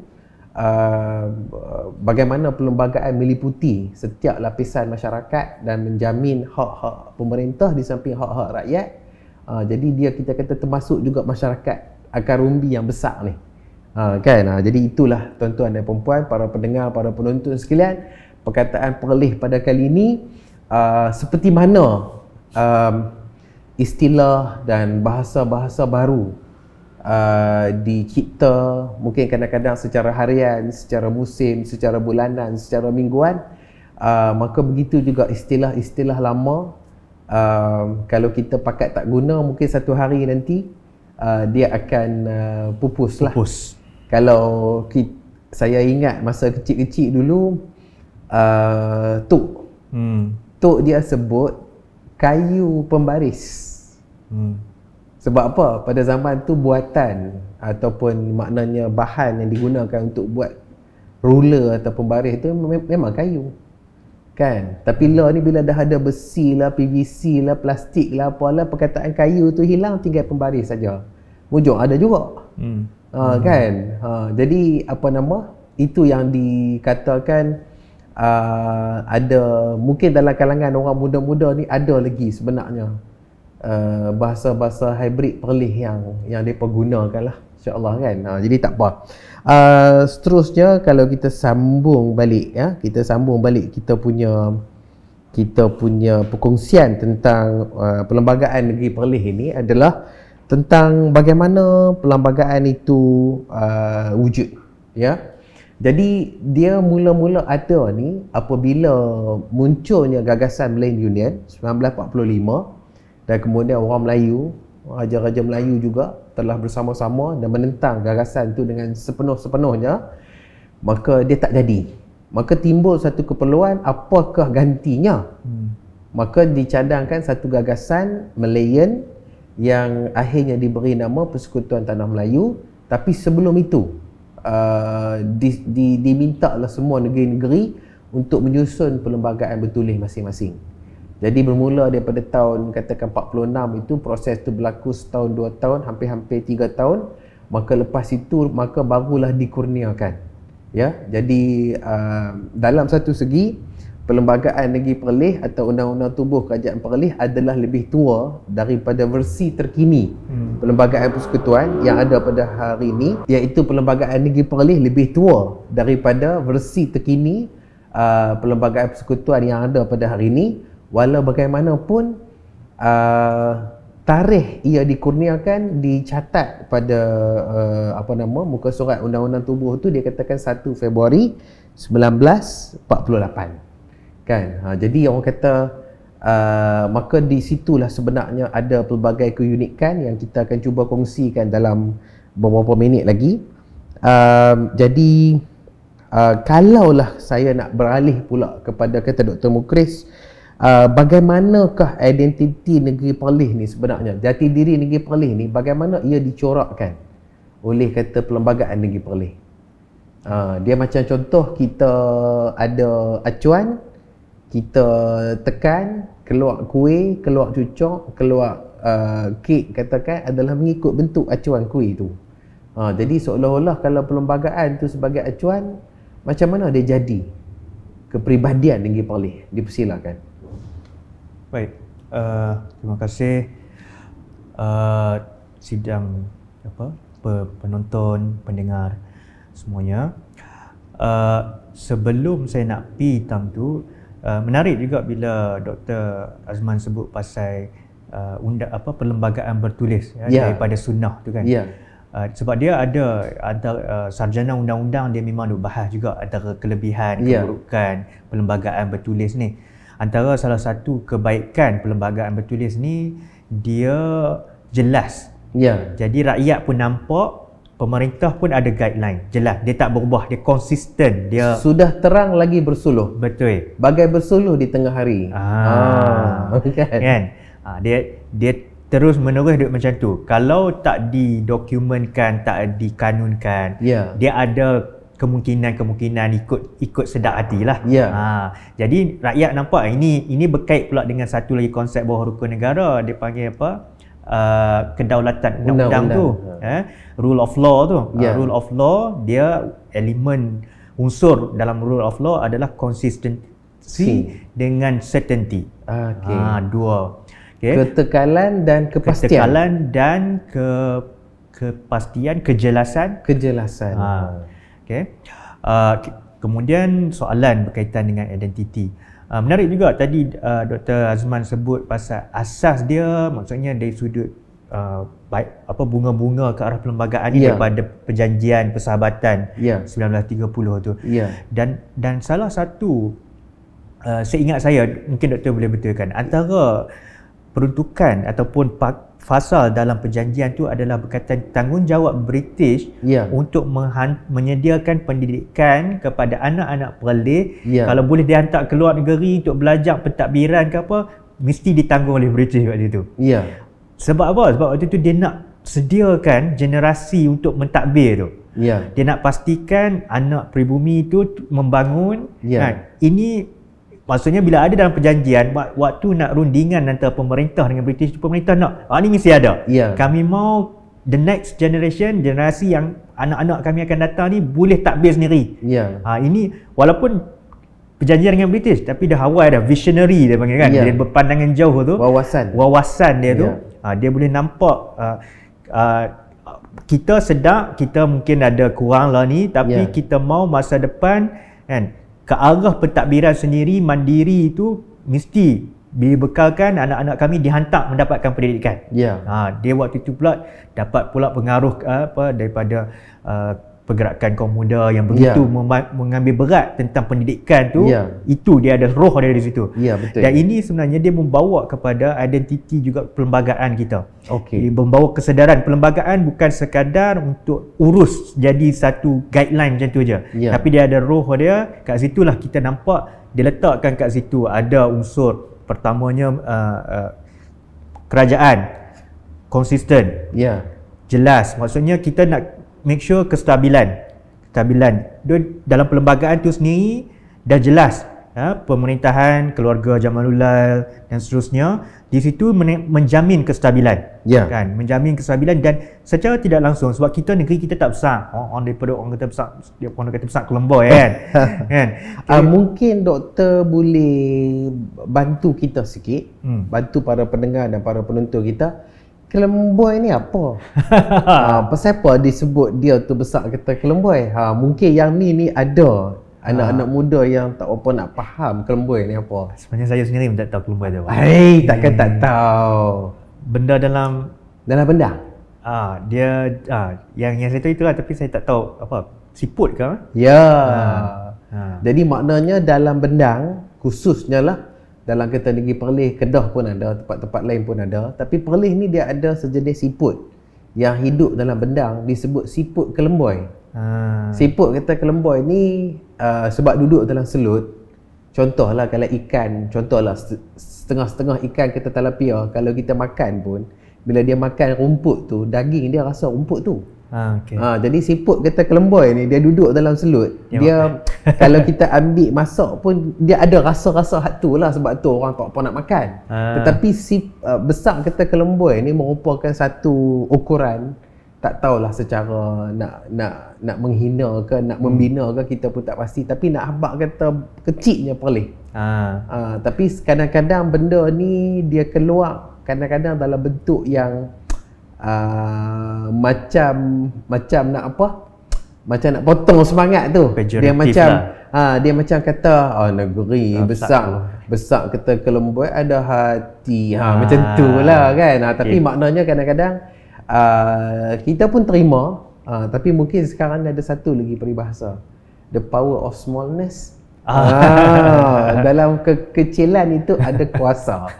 bagaimana perlembagaan meliputi setiap lapisan masyarakat dan menjamin hak-hak pemerintah di samping hak-hak rakyat. Jadi dia kita kata termasuk juga masyarakat akar umbi yang besar ni. Kan? Jadi itulah tuan-tuan dan puan-puan, para pendengar, para penonton sekalian, perkataan Perlis pada kali ini seperti mana istilah dan bahasa-bahasa baru dicipta mungkin kadang-kadang secara harian, secara musim, secara bulanan, secara mingguan. Maka begitu juga istilah-istilah lama, kalau kita pakat tak guna, mungkin satu hari nanti dia akan pupus lah. Kalau saya ingat masa kecil-kecil dulu, Tok dia sebut kayu pembaris. Sebab apa? Pada zaman tu buatan ataupun maknanya bahan yang digunakan untuk buat ruler atau pembaris tu memang kayu. Kan? Tapi lah ni bila dah ada besi lah, PVC lah, plastik lah, apalah, perkataan kayu tu hilang, tinggal pembaris saja. Mujur ada juga. Kan? Jadi apa nama? Itu yang dikatakan ada, mungkin dalam kalangan orang muda-muda ni ada lagi sebenarnya bahasa-bahasa hybrid Perlis yang mereka gunakan lah, insyaAllah kan. Jadi tak apa. Seterusnya kalau kita sambung balik kita punya perkongsian tentang perlembagaan negeri Perlis ini adalah tentang bagaimana perlembagaan itu wujud, ya. Jadi dia mula-mula ada ni apabila munculnya gagasan Melayu Union 1945, dan kemudian orang Melayu, raja-raja Melayu juga telah bersama-sama dan menentang gagasan itu dengan sepenuh-sepenuhnya. Maka dia tak jadi. Maka timbul satu keperluan, apakah gantinya? Maka dicadangkan satu gagasan Malayan yang akhirnya diberi nama Persekutuan Tanah Melayu. Tapi sebelum itu dimintalah semua negeri-negeri untuk menyusun perlembagaan bertulis masing-masing. Jadi bermula daripada tahun katakan 46 itu, proses itu berlaku setahun, 2 tahun, hampir-hampir 3 tahun. Maka lepas itu maka barulah dikurniakan. Ya, jadi dalam satu segi perlembagaan negeri Perlis atau Undang-Undang Tubuh Kerajaan Perlis adalah lebih tua daripada versi terkini perlembagaan persekutuan yang ada pada hari ini, iaitu perlembagaan negeri Perlis lebih tua daripada versi terkini perlembagaan persekutuan yang ada pada hari ini. Walau bagaimanapun tarikh ia dikurniakan dicatat pada muka surat Undang-Undang Tubuh tu, dia katakan 1 Februari 1948 kan. Jadi orang kata maka di situlah sebenarnya ada pelbagai keunikan yang kita akan cuba kongsikan dalam beberapa minit lagi. Jadi Kalaulah saya nak beralih pula kepada kata Dr. Mukris, bagaimanakah identiti negeri Perlis ni sebenarnya, jati diri negeri Perlis ni, bagaimana ia dicorakkan oleh kata Perlembagaan Negeri Perlis? Dia macam contoh, kita ada acuan, kita tekan, keluar kuih, keluar cucuk, keluar kek katakan, adalah mengikut bentuk acuan kuih tu. Jadi seolah-olah kalau perlembagaan tu sebagai acuan, macam mana dia jadi kepribadian Negeri Perlis? Dipersilakan. Baik, terima kasih sidang penonton, pendengar semuanya. Sebelum saya nak pergi tam tu, menarik juga bila Dr. Azman sebut pasal perlembagaan bertulis daripada sunnah tu kan. Sebab dia ada sarjana undang-undang, dia memang duk bahas juga antara kelebihan, keburukan perlembagaan bertulis ni. Antara salah satu kebaikan perlembagaan bertulis ni, dia jelas. Jadi rakyat pun nampak, pemerintah pun ada guideline, jelas. Dia tak berubah, dia konsisten, dia sudah terang lagi bersuluh. Betul. Bagai bersuluh di tengah hari. Kan? Dia terus menerus duduk macam tu. Kalau tak didokumentkan, tak dikanunkan, dia ada kemungkinan ikut sedap hati lah. Jadi rakyat nampak ini berkait pula dengan satu lagi konsep bawah rukun negara, dia panggil apa? Kedaulatan undang-undang tu. Rule of law tu. Rule of law, dia elemen unsur dalam rule of law adalah consistency dengan certainty. Dua. Ketekalan dan kepastian. Ketekalan dan kepastian, kejelasan. Kemudian soalan berkaitan dengan identiti. Menarik juga tadi Dr. Azman sebut pasal asas dia, maksudnya dari sudut bunga-bunga ke arah perlembagaan ni daripada perjanjian persahabatan 1930 tu. Dan salah satu seingat saya, mungkin doktor boleh betulkan, antara peruntukan ataupun fasal dalam perjanjian tu adalah berkaitan tanggungjawab British untuk menyediakan pendidikan kepada anak-anak Perlis. Kalau boleh dihantar ke luar negeri untuk belajar pentadbiran ke apa, mesti ditanggung oleh British waktu itu. Sebab apa? Sebab waktu itu dia nak sediakan generasi untuk mentadbir tu. Dia nak pastikan anak pribumi itu membangun. Ini maksudnya bila ada dalam perjanjian, waktu nak rundingan antara pemerintah dengan British, pemerintah nak, ni mesti ada. Kami mau the next generasi yang anak-anak kami akan datang ni boleh takbir sendiri. Ini walaupun perjanjian dengan British, tapi dah awal dah, visionary dia panggil kan. Dia berpandangan jauh tu. Wawasan dia tu. Dia boleh nampak kita sedar, kita mungkin ada kurang lah ni, tapi kita mau masa depan kan, ke arah pentadbiran sendiri, mandiri itu mesti dibekalkan anak-anak kami dihantar mendapatkan pendidikan. Dia waktu itu pula dapat pula pengaruh daripada pergerakan kaum muda yang begitu mengambil berat tentang pendidikan tu. Itu dia ada roh dia di situ. Betul. Dan ini sebenarnya dia membawa kepada identiti juga perlembagaan kita. Dia membawa kesedaran perlembagaan bukan sekadar untuk urus jadi satu guideline macam tu je. Tapi dia ada roh dia. Kat situlah kita nampak dia letakkan kat situ ada unsur pertamanya kerajaan konsisten. Jelas. Maksudnya kita nak make sure kestabilan dalam perlembagaan tu sendiri dah jelas. Pemerintahan keluarga Jamalullah dan seterusnya di situ menjamin kestabilan. Kan, menjamin kestabilan dan secara tidak langsung, sebab kita negeri kita tak besar. Daripada orang kata besar, dia orang kata besar Kelemboi kan. Mungkin doktor boleh bantu kita sikit, bantu para pendengar dan para penonton kita. Kelemboi ni apa? Pasal apa disebut dia tu besar kata Kelemboi? Mungkin yang ni ada anak-anak muda yang tak apa nak faham Kelemboi ni apa. Sebenarnya saya sendiri pun tak tahu Kelemboi tu apa. Takkan tak tahu. Benda dalam benda. Dia yang saya tahu itulah, tapi saya tak tahu apa. Siput ke? Jadi maknanya dalam bendang khususnya lah, dalam kata negeri Perlis, Kedah pun ada, tempat-tempat lain pun ada. Tapi Perlis ni dia ada sejenis siput yang hidup dalam bendang, disebut siput Kelemboi. Siput kata kelemboi ni sebab duduk dalam selut. Contohlah kalau ikan, contohlah setengah-setengah ikan kita tilapia, kalau kita makan pun, bila dia makan rumput tu, daging dia rasa rumput tu. Jadi siput kata kelemboi ni dia duduk dalam selut. Dia kalau kita ambil masak pun dia ada rasa-rasa hak tu lah, sebab tu orang tak apa nak makan. Tetapi besar kata kelemboi ni merupakan satu ukuran, tak tahulah secara nak menghina ke nak membina ke, kita pun tak pasti, tapi nak habaq kata kecilnya boleh. Tapi kadang-kadang benda ni dia keluar kadang-kadang dalam bentuk yang macam nak apa? Macam nak potong semangat tu. Dia macam dia macam kata negeri besar kata kelemboi ada hati. Macam tu lah kan. Tapi maknanya kadang-kadang kita pun terima, tapi mungkin sekarang ada satu lagi peribahasa, the power of smallness. Dalam kekecilan itu ada kuasa.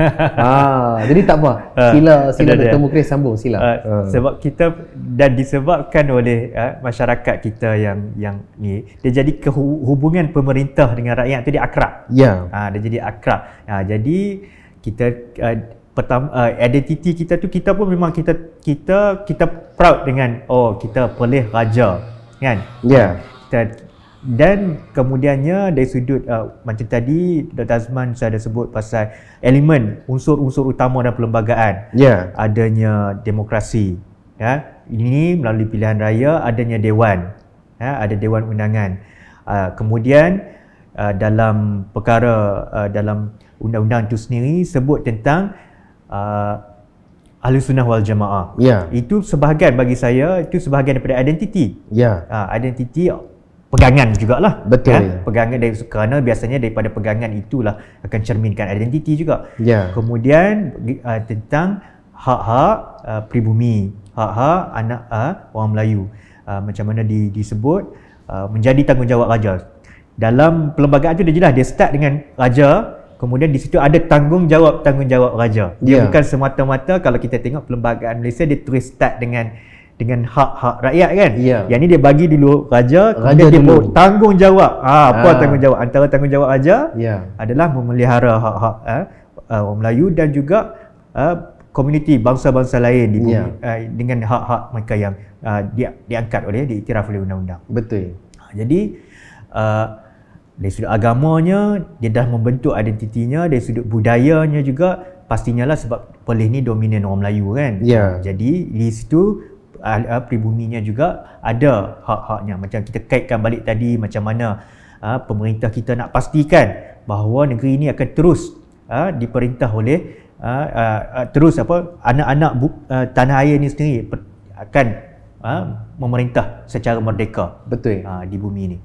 Jadi tak apa. Sila Dr. Mukris sambung sila. Sebab kita dan disebabkan oleh masyarakat kita yang ni, dia jadi hubungan pemerintah dengan rakyat tu dia akrab. Dia jadi akrab. Jadi kita identiti kita tu, kita pun memang kita proud dengan kita Perlis Raja kan. Dan kemudiannya dari sudut macam tadi Dr. Azman saya ada sebut pasal elemen unsur-unsur utama dalam perlembagaan. Adanya demokrasi, ini melalui pilihan raya, adanya dewan, ada dewan undangan. Kemudian dalam perkara dalam undang-undang itu sendiri sebut tentang Ahlussunnah wal Jamaah. Itu sebahagian bagi saya, itu sebahagian daripada identiti. Identiti pegangan jugalah. Betul. Pegangan kerana biasanya daripada pegangan itulah akan cerminkan identiti juga. Kemudian tentang hak-hak pribumi, hak-hak anak orang Melayu, macam mana disebut menjadi tanggungjawab raja. Dalam perlembagaan tu dia jelas, dia start dengan raja, kemudian di situ ada tanggungjawab raja. Dia bukan semata-mata, kalau kita tengok perlembagaan Malaysia dia terus start dengan hak-hak rakyat kan. Yang ni dia bagi dulu raja, kemudian dia bawa tanggungjawab. Apa tanggungjawab? Antara tanggungjawab raja adalah memelihara hak-hak orang Melayu dan juga komuniti bangsa-bangsa lain di bumi, dengan hak-hak mereka yang diangkat oleh, diiktiraf oleh undang-undang. Betul. Jadi dari sudut agamanya dia dah membentuk identitinya, dari sudut budayanya juga pastinya lah, sebab Perlis ni dominan orang Melayu kan. Jadi di situ pribuminya juga ada hak-haknya. Macam kita kaitkan balik tadi, macam mana pemerintah kita nak pastikan bahawa negeri ini akan terus diperintah oleh terus anak-anak tanah air ni sendiri akan memerintah secara merdeka. Betul. Di bumi ini.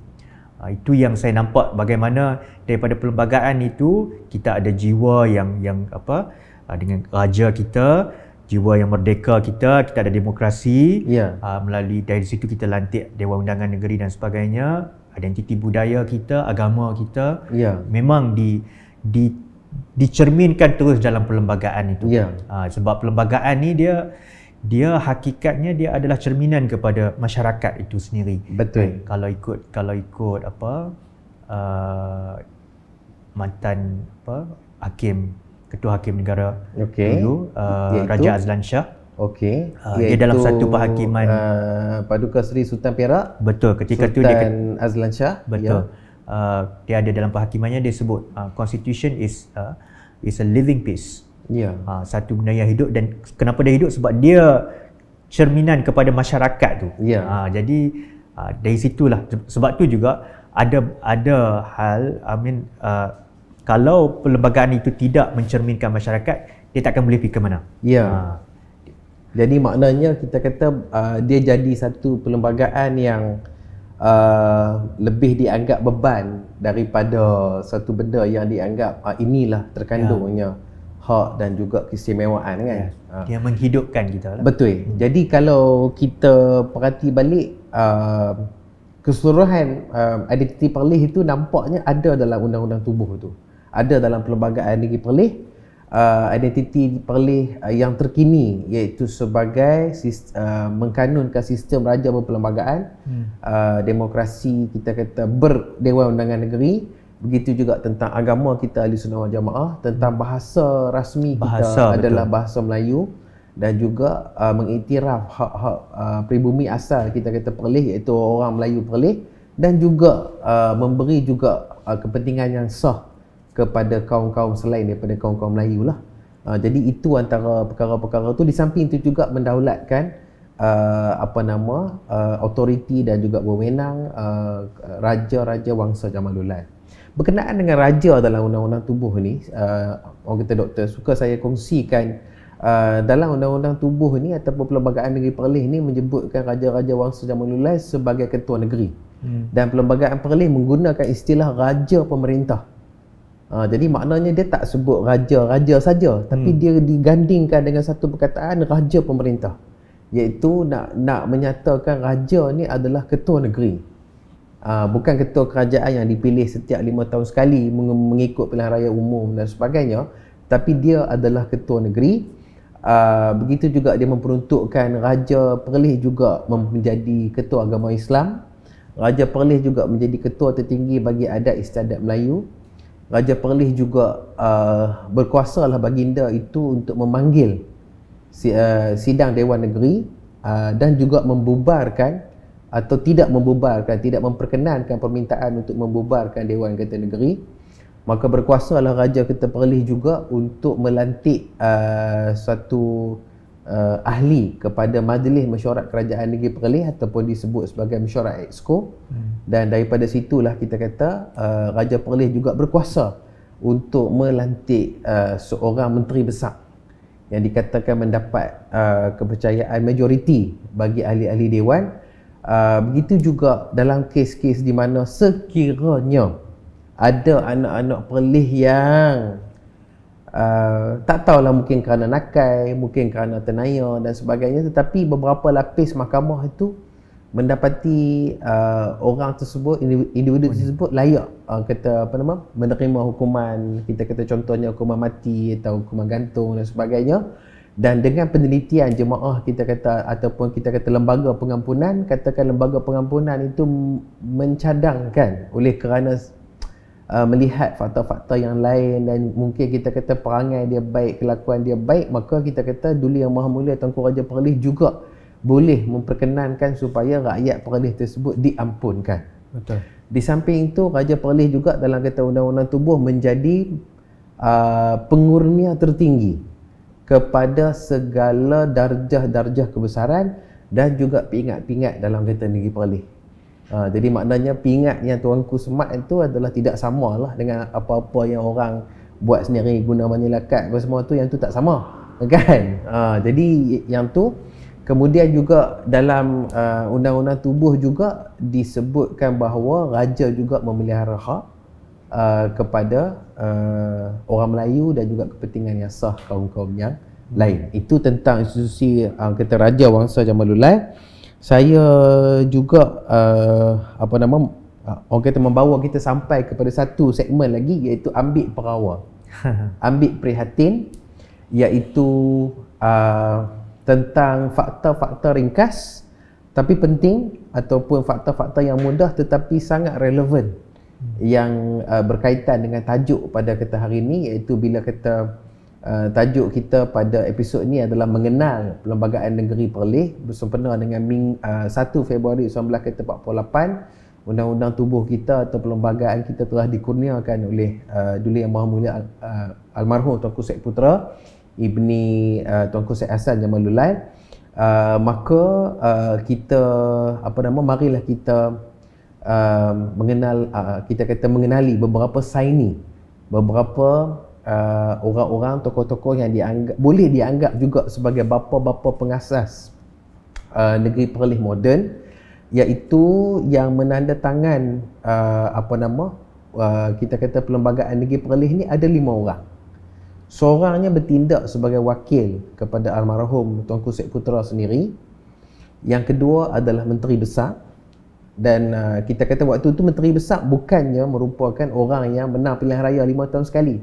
Itu yang saya nampak, bagaimana daripada perlembagaan itu kita ada jiwa yang dengan raja kita, jiwa yang merdeka kita ada demokrasi. Melalui dari situ kita lantik Dewan Undangan Negeri dan sebagainya. Identiti budaya kita, agama kita memang dicerminkan terus dalam perlembagaan itu. Sebab perlembagaan ni dia hakikatnya dia adalah cerminan kepada masyarakat itu sendiri. Betul. Kalau ikut mantan Ketua Hakim Negara dulu, Raja Azlan Shah. Dia dalam satu perhakiman Paduka Seri Sultan Perak. Betul, ketika Sultan Azlan Shah. Betul. Dia ada dalam perhakimannya dia sebut Constitution is a living piece. Satu benda yang hidup. Dan kenapa dia hidup? Sebab dia cerminan kepada masyarakat tu. Jadi dari situlah, sebab tu juga ada hal, kalau perlembagaan itu tidak mencerminkan masyarakat, dia takkan boleh pergi ke mana. Jadi maknanya kita kata dia jadi satu perlembagaan yang lebih dianggap beban daripada satu benda yang dianggap inilah terkandungnya hak dan juga keistimewaan kan. Dia menghidupkan kita lah. Betul. Jadi kalau kita perhati balik keseluruhan identiti Perlis itu nampaknya ada dalam undang-undang tubuh tu. Ada dalam Perlembagaan Negeri Perlis. identiti Perlis yang terkini, iaitu sebagai mengkanunkan sistem raja berperlembagaan, demokrasi kita kata berdewan undangan negeri, begitu juga tentang agama kita Ahlussunnah wal Jamaah, tentang bahasa rasmi kita adalah bahasa Melayu, dan juga mengiktiraf hak-hak pribumi asal kita kata Perlis, iaitu orang Melayu Perlis, dan juga memberi juga kepentingan yang sah kepada kaum-kaum selain daripada kaum-kaum Melayu lah. Jadi itu antara perkara-perkara tu. Di samping itu juga mendaulatkan autoriti dan juga wewenang raja-raja wangsa Jamalulan. Berkenaan dengan raja dalam undang-undang tubuh ni, orang kata doktor, suka saya kongsikan dalam undang-undang tubuh ni ataupun Perlembagaan Negeri Perlis ni menyebutkan raja-raja wangsa Jamalulan sebagai ketua negeri. Dan Perlembagaan Perlis menggunakan istilah raja pemerintah. Jadi maknanya dia tak sebut raja-raja saja, tapi dia digandingkan dengan satu perkataan raja pemerintah, iaitu nak menyatakan raja ni adalah ketua negeri, bukan ketua kerajaan yang dipilih setiap 5 tahun sekali mengikut pilihan raya umum dan sebagainya, tapi dia adalah ketua negeri. Begitu juga dia memperuntukkan Raja Perlis juga menjadi ketua agama Islam. Raja Perlis juga menjadi ketua tertinggi bagi adat istiadat Melayu. Raja Perlis juga berkuasalah baginda itu untuk memanggil sidang Dewan Negeri dan juga membubarkan atau tidak memperkenankan permintaan untuk membubarkan Dewan Ketua Negeri. Maka berkuasalah Raja Ketua Perlis juga untuk melantik satu ahli kepada Majlis Mesyuarat Kerajaan Negeri Perlis ataupun disebut sebagai Mesyuarat Exco. Dan daripada situlah kita kata Raja Perlis juga berkuasa untuk melantik seorang menteri besar yang dikatakan mendapat kepercayaan majoriti bagi ahli-ahli dewan. Begitu juga dalam kes-kes di mana sekiranya ada anak-anak Perlis yang tak tahulah, mungkin kerana nakai, mungkin kerana tenaya dan sebagainya, tetapi beberapa lapis mahkamah itu mendapati orang tersebut, individu tersebut layak menerima hukuman, kita kata contohnya hukuman mati atau hukuman gantung dan sebagainya. Dan dengan penelitian jemaah kita kata ataupun kita kata lembaga pengampunan, katakan lembaga pengampunan itu mencadangkan oleh kerana melihat fakta-fakta yang lain dan mungkin kita kata perangai dia baik, kelakuan dia baik, maka kita kata Duli Yang Maha Mulia Tuanku Raja Perlis juga boleh memperkenankan supaya rakyat Perlis tersebut diampunkan. Betul. Di samping itu, Raja Perlis juga dalam kata undang-undang tubuh menjadi pengurnia tertinggi kepada segala darjah-darjah kebesaran dan juga pingat-pingat dalam kata negeri Perlis. Jadi maknanya pingat yang Tuanku semat itu adalah tidak sama lah dengan apa-apa yang orang buat sendiri guna manyelakat apa semua tu, yang tu tak sama, kan? Jadi yang tu kemudian juga dalam undang-undang tubuh juga disebutkan bahawa raja juga memelihara hak kepada orang Melayu dan juga kepentingan yang sah kaum-kaum yang lain. Itu tentang institusi kata Raja Wangsa Jamalulan. Saya juga orang kata membawa kita sampai kepada satu segmen lagi, iaitu ambil perawa. Ambil prihatin, iaitu tentang fakta-fakta ringkas tapi penting ataupun fakta-fakta yang mudah tetapi sangat relevan yang berkaitan dengan tajuk pada kita hari ini, iaitu bila kita tajuk kita pada episod ini adalah mengenal Perlembagaan Negeri Perlis bersempena dengan 1 Februari 1948. Undang-undang tubuh kita atau perlembagaan kita telah dikurniakan oleh Duli Yang Maha Mulia almarhum Tuanku Syed Putra Ibni Tuanku Syed Hassan Jamalulan. Maka kita marilah kita mengenal, kita kata mengenali beberapa saini, beberapa orang-orang, tokoh-tokoh yang boleh dianggap juga sebagai bapa-bapa pengasas negeri Perlis moden, iaitu yang menandatangan kita kata Perlembagaan Negeri Perlis ni ada 5 orang. Seorangnya bertindak sebagai wakil kepada almarhum Tuanku Syed Putra sendiri. Yang kedua adalah Menteri Besar. Dan kita kata waktu itu Menteri Besar bukannya merupakan orang yang menang pilihan raya 5 tahun sekali.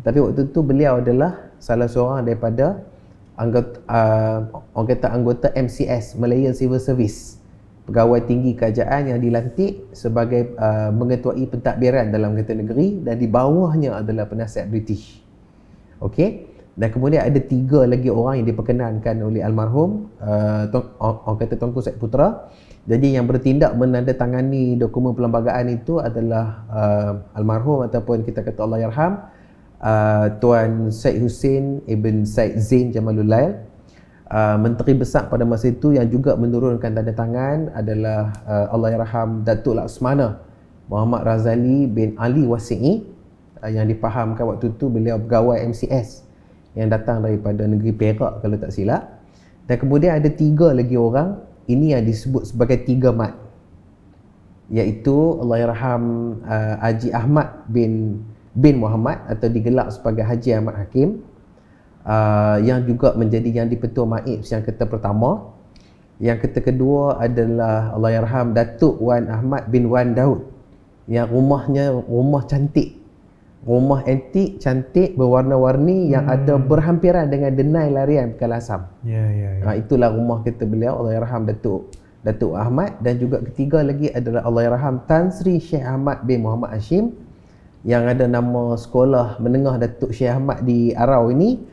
Tapi waktu tu beliau adalah salah seorang daripada anggota MCS, Malayan Civil Service, pegawai tinggi kerajaan yang dilantik sebagai mengetuai pentadbiran dalam kerajaan negeri, dan di bawahnya adalah penasihat British. Okey. Dan kemudian ada 3 lagi orang yang diperkenankan oleh almarhum orang kata Tuanku Syed Putra. Jadi yang bertindak menandatangani dokumen perlembagaan itu adalah almarhum ataupun kita kata Allahyarham Tuan Syed Hussein Ibn Syed Zain Jamalul Lail. Menteri Besar pada masa itu yang juga menurunkan tanda tangan adalah Allahyarham Datuk Laksmana Muhammad Razali bin Ali Wasi'i, yang dipahamkan waktu itu beliau pegawai MCS yang datang daripada negeri Perak kalau tak silap. Dan kemudian ada 3 lagi orang, ini yang disebut sebagai 3 mat, iaitu Allahyarham Haji Ahmad bin Muhammad atau digelar sebagai Haji Ahmad Hakim, yang juga menjadi yang di-Petua Maib yang pertama. Yang kedua adalah Allahyarham Datuk Wan Ahmad bin Wan Daud, yang rumahnya rumah cantik, rumah antik cantik berwarna-warni yang ada berhampiran dengan denai larian Pekan Lasam. Itulah rumah kita beliau, Allahyarham Datuk Ahmad. Dan juga ketiga lagi adalah Allahyarham Tan Sri Sheikh Ahmad bin Muhammad Hashim, yang ada nama sekolah menengah Datuk Sheikh Ahmad di Arau ini.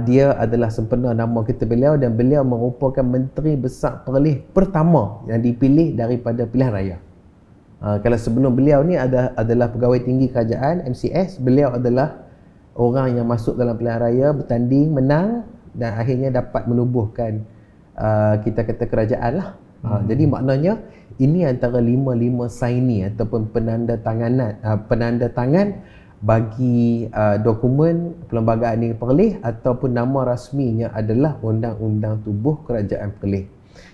Dia adalah sempena nama kita beliau, dan beliau merupakan Menteri Besar Perlis pertama yang dipilih daripada pilihan raya. Kalau sebelum beliau ni adalah pegawai tinggi kerajaan MCS, beliau adalah orang yang masuk dalam pilihan raya, bertanding, menang, dan akhirnya dapat menubuhkan kita kata kerajaan lah. Jadi maknanya ini antara 5 saini ataupun penanda tangan bagi dokumen perlembagaan negeri Perlis, ataupun nama rasminya adalah Undang-Undang Tubuh Kerajaan Perlis.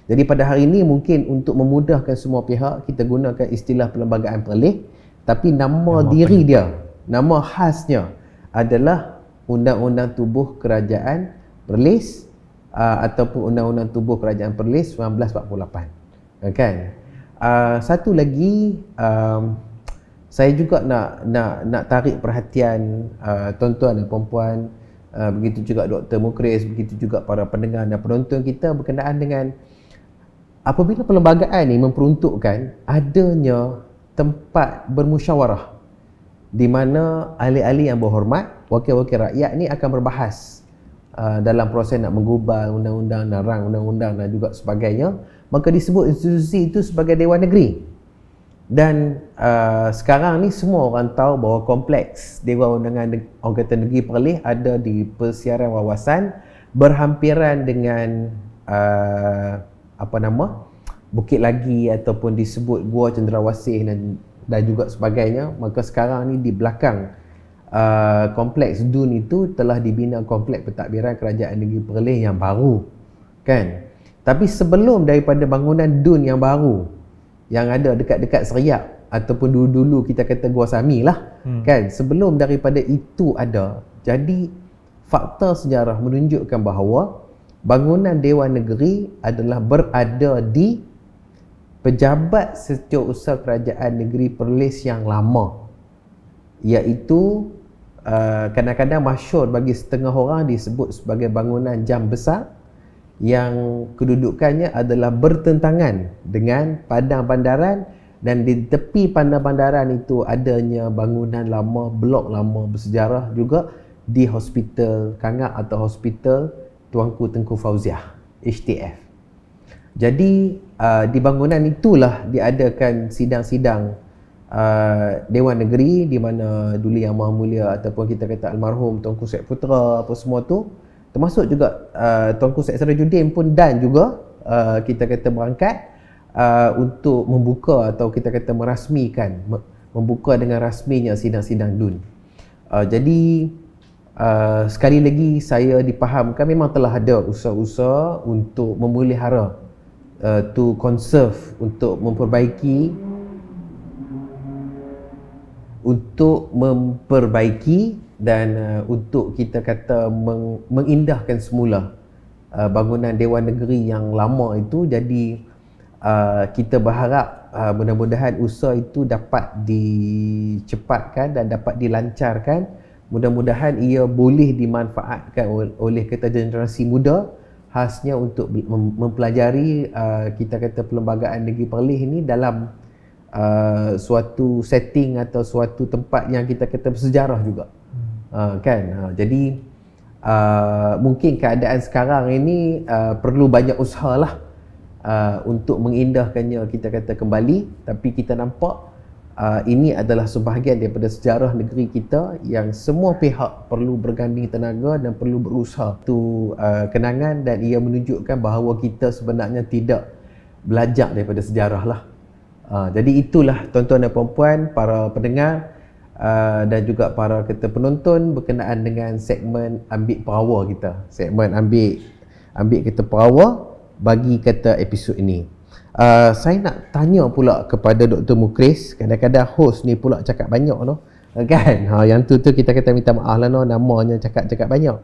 Jadi pada hari ini mungkin untuk memudahkan semua pihak kita gunakan istilah perlembagaan Perlis, tapi nama diri dia, nama khasnya adalah Undang-Undang Tubuh Kerajaan Perlis ataupun Undang-Undang Tubuh Kerajaan Perlis 1948. Kan? Satu lagi saya juga nak tarik perhatian tuan-tuan dan puan-puan, begitu juga Dr. Mukris, begitu juga para pendengar dan penonton kita berkenaan dengan apabila perlembagaan ini memperuntukkan adanya tempat bermusyawarah di mana ahli-ahli yang berhormat, wakil-wakil rakyat ni akan berbahas dalam proses nak menggubal undang-undang, narang undang-undang dan juga sebagainya, maka disebut institusi itu sebagai Dewan Negeri. Dan sekarang ni semua orang tahu bahawa kompleks Dewan Undangan Orang Kata Negeri Perlis ada di Persiaran Wawasan, berhampiran dengan Bukit Lagi ataupun disebut Gua Cendrawasih dan juga sebagainya. Maka sekarang ni di belakang kompleks DUN itu telah dibina kompleks pentadbiran Kerajaan Negeri Perlis yang baru, kan? Tapi sebelum daripada bangunan DUN yang baru yang ada dekat-dekat Seriap ataupun dulu-dulu kita kata Gua Sami lah, kan, sebelum daripada itu ada. Jadi fakta sejarah menunjukkan bahawa bangunan Dewan Negeri adalah berada di Pejabat Setiausaha Kerajaan Negeri Perlis yang lama, iaitu kadang-kadang masyhur bagi setengah orang disebut sebagai bangunan Jam Besar, yang kedudukannya adalah bertentangan dengan padang bandaran, dan di tepi padang bandaran itu adanya bangunan lama, blok lama bersejarah juga di Hospital Kangak atau Hospital Tuanku Tengku Fauziah, HTF. Jadi di bangunan itulah diadakan sidang-sidang Dewan Negeri, di mana Duli Yang Maha Mulia ataupun kita kata almarhum Tuanku Syed Putra apa semua tu, termasuk juga Tuanku Syed Sirajuddin pun dan juga kita kata berangkat untuk membuka atau kita kata merasmikan, membuka dengan rasminya sidang-sidang DUN. Jadi sekali lagi saya dipahamkan memang telah ada usaha-usaha untuk memelihara, to conserve, untuk memperbaiki dan untuk kita kata mengindahkan semula bangunan Dewan Negeri yang lama itu. Jadi kita berharap mudah-mudahan usaha itu dapat dicepatkan dan dapat dilancarkan mudah-mudahan ia boleh dimanfaatkan oleh kita generasi muda, khasnya untuk mempelajari kita kata Perlembagaan Negeri Perlis ini dalam suatu setting atau suatu tempat yang kita kata bersejarah juga. Jadi mungkin keadaan sekarang ini perlu banyak usaha lah untuk mengindahkannya kita kata kembali, tapi kita nampak ini adalah sebahagian daripada sejarah negeri kita yang semua pihak perlu berganding tenaga dan perlu berusaha. Itu kenangan, dan ia menunjukkan bahawa kita sebenarnya tidak belajar daripada sejarah lah. Jadi itulah tuan-tuan dan puan-puan, para pendengar dan juga para kita penonton berkenaan dengan segmen Ambil Perawa kita. Segmen ambil kita perawa bagi kata episod ini. Saya nak tanya pula kepada Dr. Mukris, kadang-kadang host ni pula cakap banyak no, kan? Yang tu kita kata minta maaf lah no, namanya cakap banyak.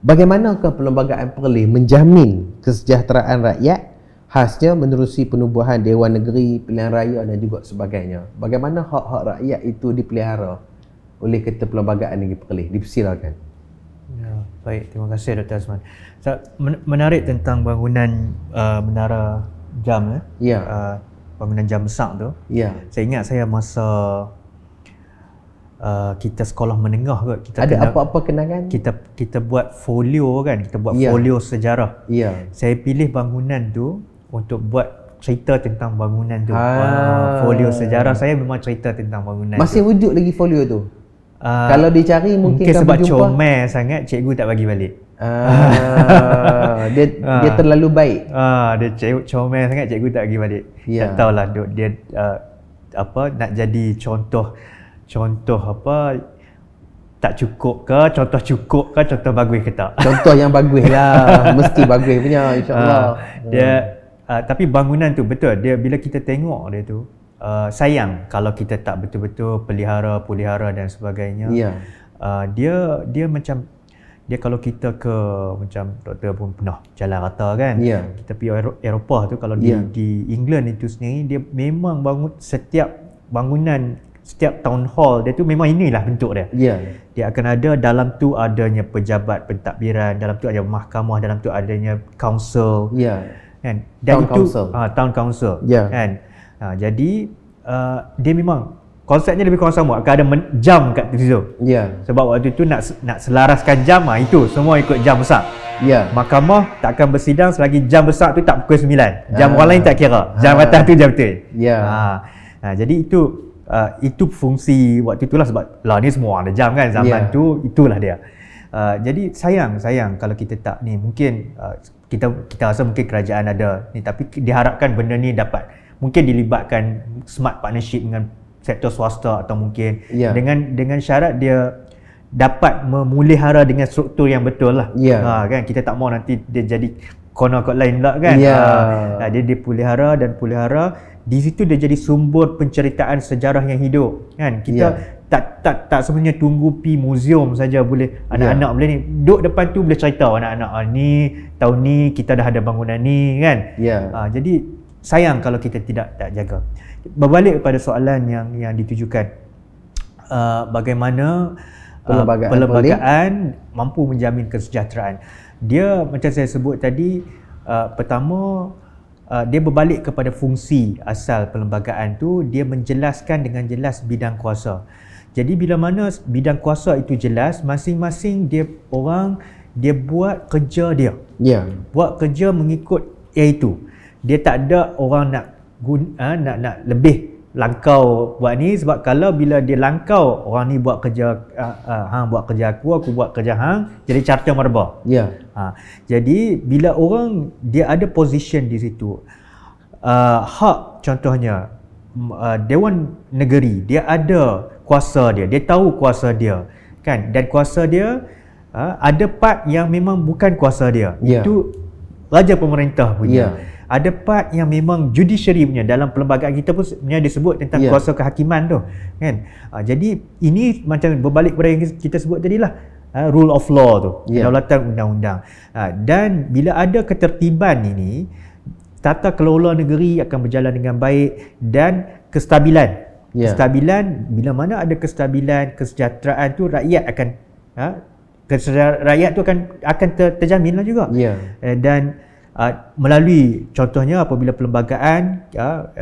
Bagaimanakah Perlembagaan Perlis menjamin kesejahteraan rakyat, khasnya menerusi penubuhan Dewan Negeri, Pilihan Raya dan juga sebagainya? Bagaimana hak-hak rakyat itu dipelihara oleh kita Perlembagaan Negeri Perlis? Dipersilakan. Ya, baik, terima kasih Dr. Azman. Menarik tentang bangunan menara jam bangunan jam besar tu. Ya. Saya ingat saya masa kita sekolah menengah kot, kita ada apa-apa kenangan? Kita buat folio kan, kita buat folio sejarah. Ya. Saya pilih bangunan tu untuk buat cerita tentang bangunan tu. Folio sejarah saya memang cerita tentang bangunan. Masih tu wujud lagi folio tu? Kalau dicari mungkin sebab comel sangat cikgu tak bagi balik. Dia terlalu baik. Dia comel sangat cikgu tak bagi balik. Tak tahulah dia nak jadi contoh apa, tak cukup ke, contoh cukup ke, contoh bagus ke tak? Contoh yang bagus lah. Mesti bagus punya, insyaAllah. Tapi bangunan tu betul, dia bila kita tengok dia tu, sayang kalau kita tak betul-betul pelihara dan sebagainya. Dia macam, dia kalau kita ke macam doktor pun pernah jalan rata kan, kita pergi Eropah tu, kalau di England itu sendiri, dia memang setiap bangunan, setiap town hall dia tu memang inilah bentuk dia. Dia akan ada, dalam tu adanya pejabat pentadbiran, dalam tu ada mahkamah, dalam tu adanya council. Kan? Dan town council. Kan? Jadi dia memang konsepnya lebih kurang sama, akan ada jam kat situ. Sebab waktu tu nak selaraskan jam, itu semua ikut jam besar. Mahkamah tak akan bersidang selagi jam besar tu tak pukul 9. Jam orang lain tak kira. Jam atas tu jam betul. Jadi itu fungsi waktu itulah, sebab lah ni semua ada jam kan zaman tu, itulah dia. Jadi sayang kalau kita tak ni, mungkin kita rasa mungkin kerajaan ada ni, tapi diharapkan benda ni dapat mungkin dilibatkan smart partnership dengan sektor swasta, atau mungkin dengan syarat dia dapat memelihara dengan struktur yang betul lah. Kan kita tak mau nanti dia jadi corner kot lain pula kan. Dia dipelihara di situ, dia jadi sumber penceritaan sejarah yang hidup kan. Kita tak sebenarnya tunggu pi museum saja boleh, anak-anak boleh ni duduk depan tu boleh cerita anak-anak ni tahun ni kita dah ada bangunan ni kan. Jadi sayang kalau kita tak jaga. Berbalik kepada soalan yang ditujukan, bagaimana perlembagaan mampu menjamin kesejahteraan. Dia macam saya sebut tadi, pertama dia berbalik kepada fungsi asal perlembagaan tu, dia menjelaskan dengan jelas bidang kuasa. Jadi bila mana bidang kuasa itu jelas, masing-masing dia buat kerja dia. Buat kerja mengikut iaitu. Dia tak ada orang nak lebih langkau buat ni, sebab kalau bila dia langkau, orang ni buat kerja hang buat kerja aku buat kerja hang, jadi carta marba. Jadi bila orang dia ada position di situ, hak contohnya Dewan Negeri, dia ada kuasa dia tahu kuasa dia kan, dan kuasa dia ada part yang memang bukan kuasa dia, itu raja pemerintah punya. Ada part yang memang judiciary punya. Dalam perlembagaan kita pun sebenarnya disebut tentang kuasa kehakiman tu kan. Jadi ini macam berbalik pada yang kita sebut tadi lah, rule of law tu, kedaulatan undang-undang. Dan bila ada ketertiban ini, tata kelola negeri akan berjalan dengan baik, dan kestabilan. Kestabilan, bila mana ada kestabilan, kesejahteraan tu, rakyat akan kesejahteraan rakyat tu akan terjamin lah juga. Dan melalui contohnya apabila perlembagaan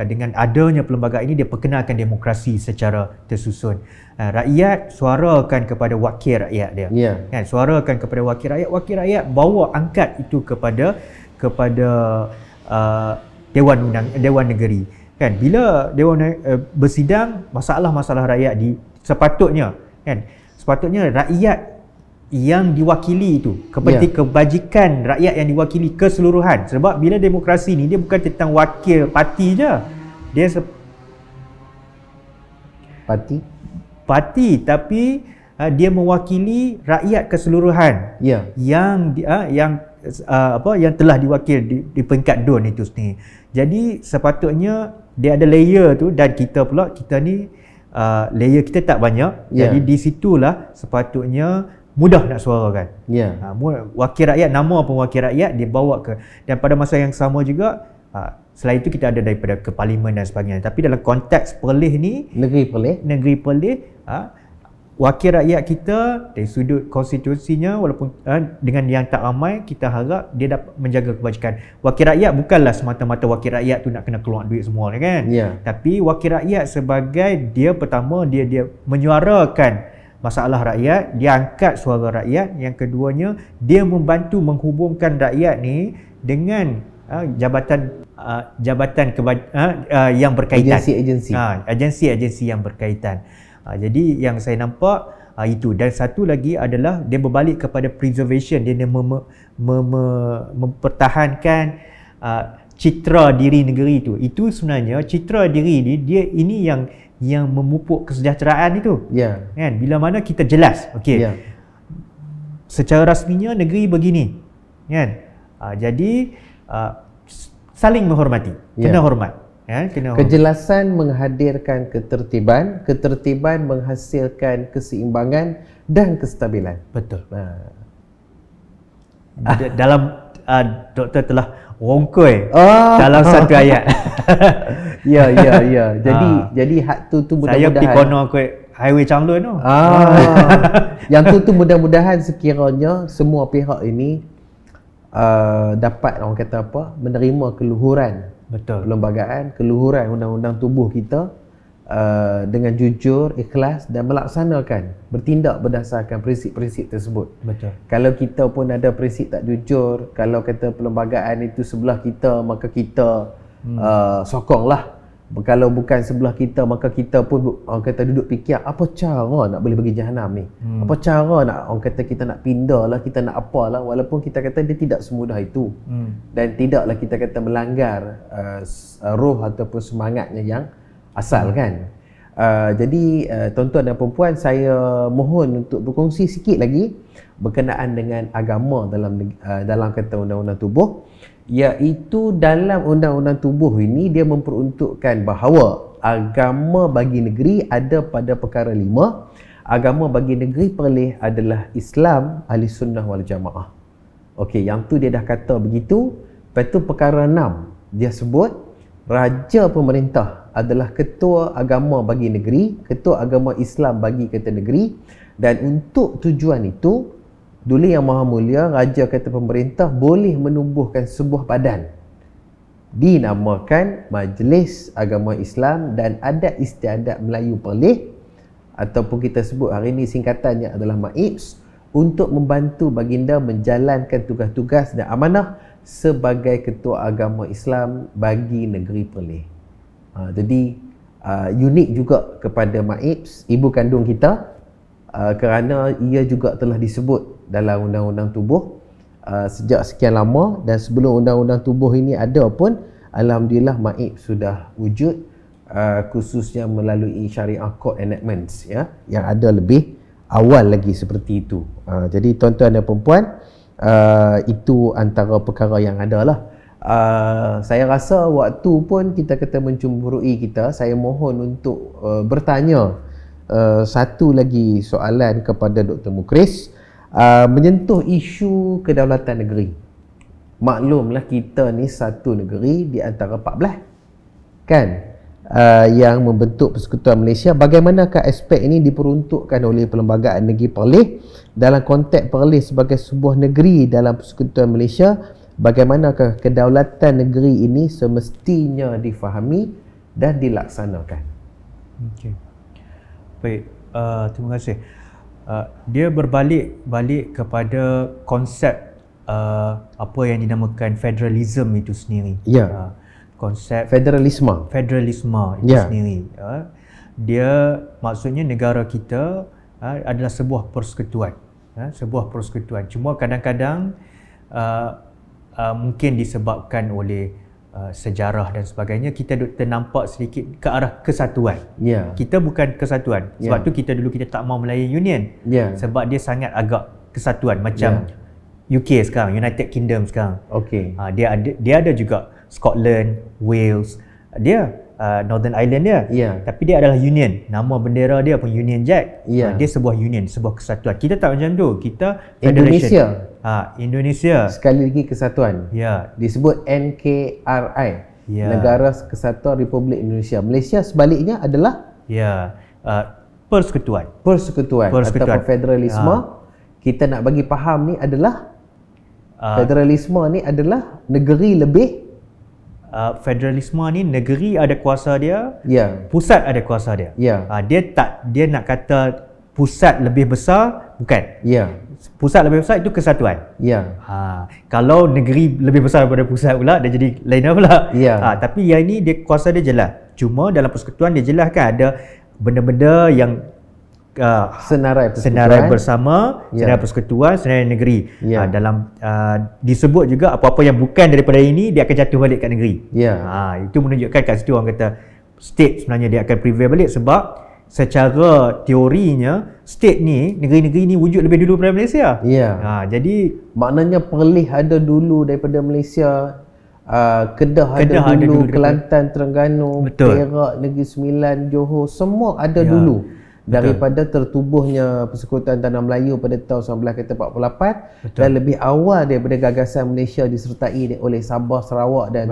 dengan adanya perlembagaan ini dia perkenalkan demokrasi secara tersusun. Rakyat suarakan kepada wakil rakyat dia. Kan, suarakan kepada wakil rakyat bawa angkat itu kepada Dewan Negeri. Kan, bila Dewan bersidang masalah-masalah rakyat sepatutnya rakyat yang diwakili itu kebajikan rakyat yang diwakili keseluruhan. Sebab bila demokrasi ni dia bukan tentang wakil parti je, dia parti tapi dia mewakili rakyat keseluruhan yang telah diwakil di peringkat DUN itu sendiri. Jadi sepatutnya dia ada layer tu, dan kita ni layer kita tak banyak. Jadi di situlah sepatutnya mudah nak suarakan. Wakil rakyat, nama pun wakil rakyat, dia bawa ke, dan pada masa yang sama juga selain itu kita ada daripada ke parlimen dan sebagainya. Tapi dalam konteks Perlis ni, negeri Perlis, wakil rakyat kita dari sudut konstitusinya, walaupun dengan yang tak ramai, kita harap dia dapat menjaga kebajikan. Wakil rakyat bukanlah semata-mata wakil rakyat tu nak kena keluar duit semua kan. Tapi wakil rakyat sebagai dia pertama dia menyuarakan masalah rakyat, dia angkat suara rakyat. Yang keduanya, dia membantu menghubungkan rakyat ni dengan jabatan yang berkaitan, agensi-agensi yang berkaitan. Jadi yang saya nampak itu. Dan satu lagi adalah dia berbalik kepada preservation. Dia mempertahankan citra diri negeri itu. Itu sebenarnya citra diri ni, dia ini yang memupuk kesejahteraan itu. Kan, bila mana kita jelas secara rasminya negeri begini, kan, jadi saling menghormati, kena hormat, kena hormat. Kejelasan menghadirkan ketertiban menghasilkan keseimbangan dan kestabilan. Betul. Dalam doktor telah rongkoi dalam satu ayat. Jadi hak tu mudah-mudahan saya pergi kono highway Changlun tu. Yang tu mudah-mudahan sekiranya semua pihak ini dapat, orang kata apa, menerima keluhuran perlembagaan, keluhuran undang-undang tubuh kita dengan jujur, ikhlas, dan melaksanakan, bertindak berdasarkan prinsip-prinsip tersebut. Kalau kita pun ada prinsip tak jujur, kalau kata perlembagaan itu sebelah kita, maka kita sokonglah. Kalau bukan sebelah kita, maka kita pun orang kata duduk fikir apa cara nak boleh pergi jahanam ni, apa cara nak, orang kata kita nak pindah lah, kita nak apalah, walaupun kita kata dia tidak semudah itu. Dan tidaklah kita kata melanggar roh ataupun semangatnya yang asal kan. Jadi tuan-tuan dan puan-puan, saya mohon untuk berkongsi sikit lagi berkenaan dengan agama dalam kata undang-undang tubuh. Iaitu dalam undang-undang tubuh ini dia memperuntukkan bahawa agama bagi negeri ada pada perkara 5. Agama bagi negeri Perlis adalah Islam, Ahli Sunnah wal Jamaah. Okey, yang tu dia dah kata begitu. Lepas tu perkara 6 dia sebut raja pemerintah adalah ketua agama bagi negeri, ketua agama Islam bagi kata negeri. Dan untuk tujuan itu, Duli Yang Maha Mulia, Raja kata pemerintah boleh menubuhkan sebuah badan dinamakan Majlis Agama Islam dan Adat Istiadat Melayu Perlis, ataupun kita sebut hari ini singkatannya adalah MAIPS, untuk membantu baginda menjalankan tugas-tugas dan amanah sebagai ketua agama Islam bagi negeri Perlis. Jadi unik juga kepada MAIPS, ibu kandung kita, kerana ia juga telah disebut dalam undang-undang tubuh sejak sekian lama. Dan sebelum undang-undang tubuh ini ada pun, alhamdulillah MAIPS sudah wujud, khususnya melalui Syariah Code Enactments yang ada lebih awal lagi seperti itu. Jadi tuan-tuan dan puan-puan, itu antara perkara yang ada lah. Saya rasa waktu pun kita kata mencemburui kita. Saya mohon untuk bertanya satu lagi soalan kepada Dr. Mukris, menyentuh isu kedaulatan negeri. Maklumlah kita ni satu negeri di antara 14 kan. yang membentuk Persekutuan Malaysia. Bagaimanakah aspek ini diperuntukkan oleh Perlembagaan Negeri Perlis dalam konteks Perlis sebagai sebuah negeri dalam Persekutuan Malaysia? Bagaimanakah kedaulatan negeri ini semestinya difahami dan dilaksanakan? Okey. Baik, terima kasih. Dia berbalik kepada konsep apa yang dinamakan federalism itu sendiri. Ya. Konsep Federalisme itu sendiri. Dia maksudnya negara kita adalah sebuah persekutuan. Sebuah persekutuan. Cuma kadang-kadang mungkin disebabkan oleh sejarah dan sebagainya, kita ternampak sedikit ke arah kesatuan. Kita bukan kesatuan. Sebab tu dulu kita tak mau Melayu Union. Sebab dia sangat agak kesatuan macam UK sekarang, United Kingdom sekarang. Dia ada juga Scotland, Wales, dia Northern Ireland dia. Tapi dia adalah union. Nama bendera dia pun Union Jack. Dia sebuah union, sebuah kesatuan. Kita tak macam tu. Kita federation. Indonesia. Sekali lagi kesatuan. Disebut NKRI. Negara Kesatuan Republik Indonesia. Malaysia sebaliknya adalah persekutuan. Ataupun federalisme. Kita nak bagi faham ni adalah federalisme ni adalah negeri lebih. Federalisme ni negeri ada kuasa dia, pusat ada kuasa dia. Dia nak kata pusat lebih besar, bukan. Pusat lebih besar itu kesatuan. Kalau negeri lebih besar daripada pusat pula, dia jadi lain pula. Tapi yang ini dia kuasa dia jelas. Cuma dalam persekutuan dia jelas kan ada benda-benda yang senarai bersama, senarai persekutuan, senarai negeri. Dalam disebut juga apa-apa yang bukan daripada ini dia akan jatuh balik kat negeri. Itu menunjukkan kat situ orang kata state sebenarnya dia akan prevail balik sebab secara teorinya state ni, negeri-negeri ni wujud lebih dulu daripada Malaysia. Jadi maknanya Perlis ada dulu daripada Malaysia, Kedah ada dulu, Kelantan, Terengganu, Perak, Negeri Sembilan, Johor, semua ada dulu. Daripada tertubuhnya Persekutuan Tanah Melayu pada tahun 1948 dan lebih awal daripada gagasan Malaysia disertai oleh Sabah, Sarawak dan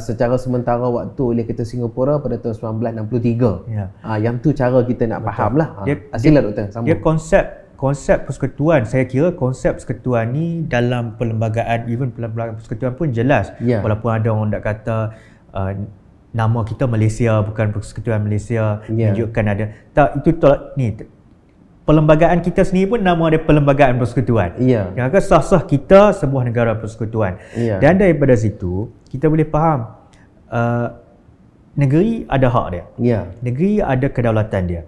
secara sementara waktu oleh Ketua Singapura pada tahun 1963. Yang tu cara kita nak faham lah. Sila Doktor sambung. Dia konsep persekutuan, saya kira konsep persekutuan ni dalam perlembagaan, even perlembagaan persekutuan pun jelas. Walaupun ada orang nak kata nama kita Malaysia bukan Persekutuan Malaysia, tunjukkan ada itu ni perlembagaan kita sendiri pun nama dia Perlembagaan Persekutuan. Yang akan sah-sah kita sebuah negara persekutuan. Dan daripada situ kita boleh faham negeri ada hak dia. Negeri ada kedaulatan dia.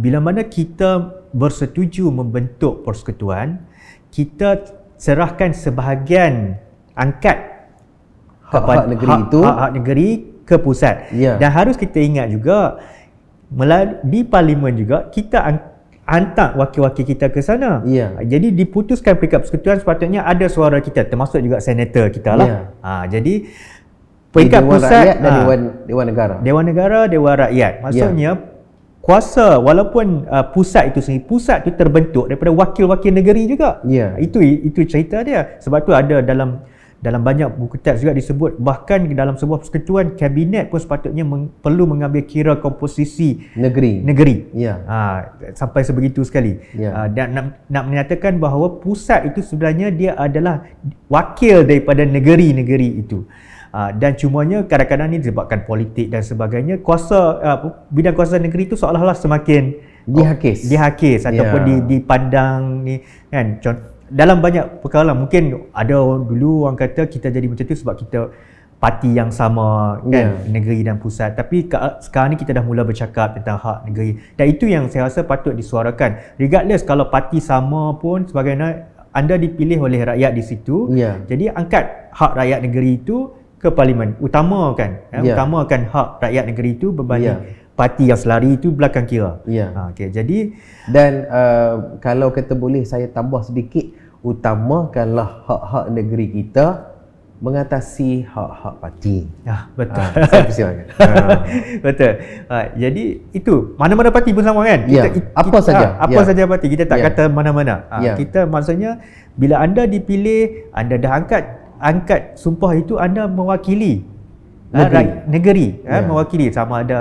Bila mana kita bersetuju membentuk persekutuan, kita serahkan sebahagian angkat hak negeri itu, hak negeri ke pusat. Dan harus kita ingat juga di parlimen juga kita hantar wakil-wakil kita ke sana. Jadi diputuskan peringkat persekutuan sepatutnya ada suara kita, termasuk juga senator kita lah. Jadi peringkat pusat dan Dewan Negara. Dewan Negara, Dewan Rakyat. Maksudnya kuasa walaupun pusat itu sendiri, pusat itu terbentuk daripada wakil-wakil negeri juga. Itu cerita dia. Sebab tu ada dalam banyak buku teks juga disebut bahkan dalam sebuah persekutuan kabinet pun sepatutnya perlu mengambil kira komposisi negeri. Sampai sebegitu sekali. Dan nak menyatakan bahawa pusat itu sebenarnya dia adalah wakil daripada negeri-negeri itu. Dan cumanya kadang-kadang ni disebabkan politik dan sebagainya, bidang kuasa negeri itu seolah-olah semakin dihakis ataupun dipandang ni kan. Dalam banyak perkara lah, mungkin ada dulu orang kata kita jadi macam tu sebab kita parti yang sama kan, negeri dan pusat. Tapi sekarang ni kita dah mula bercakap tentang hak negeri, dan itu yang saya rasa patut disuarakan. Regardless kalau parti sama pun sebagainya, anda dipilih oleh rakyat di situ. Jadi angkat hak rakyat negeri itu ke parlimen, utamakan hak rakyat negeri itu berbanding parti yang selari itu belakang kira. Jadi dan kalau kata boleh saya tambah sedikit, utamakanlah hak-hak negeri kita mengatasi hak-hak parti. Betul. Saya persilakan. Betul. Jadi itu mana-mana parti pun sama kan? Apa saja parti, kita tak kata mana-mana. Kita maksudnya bila anda dipilih, anda dah angkat sumpah itu, anda mewakili negeri mewakili, sama ada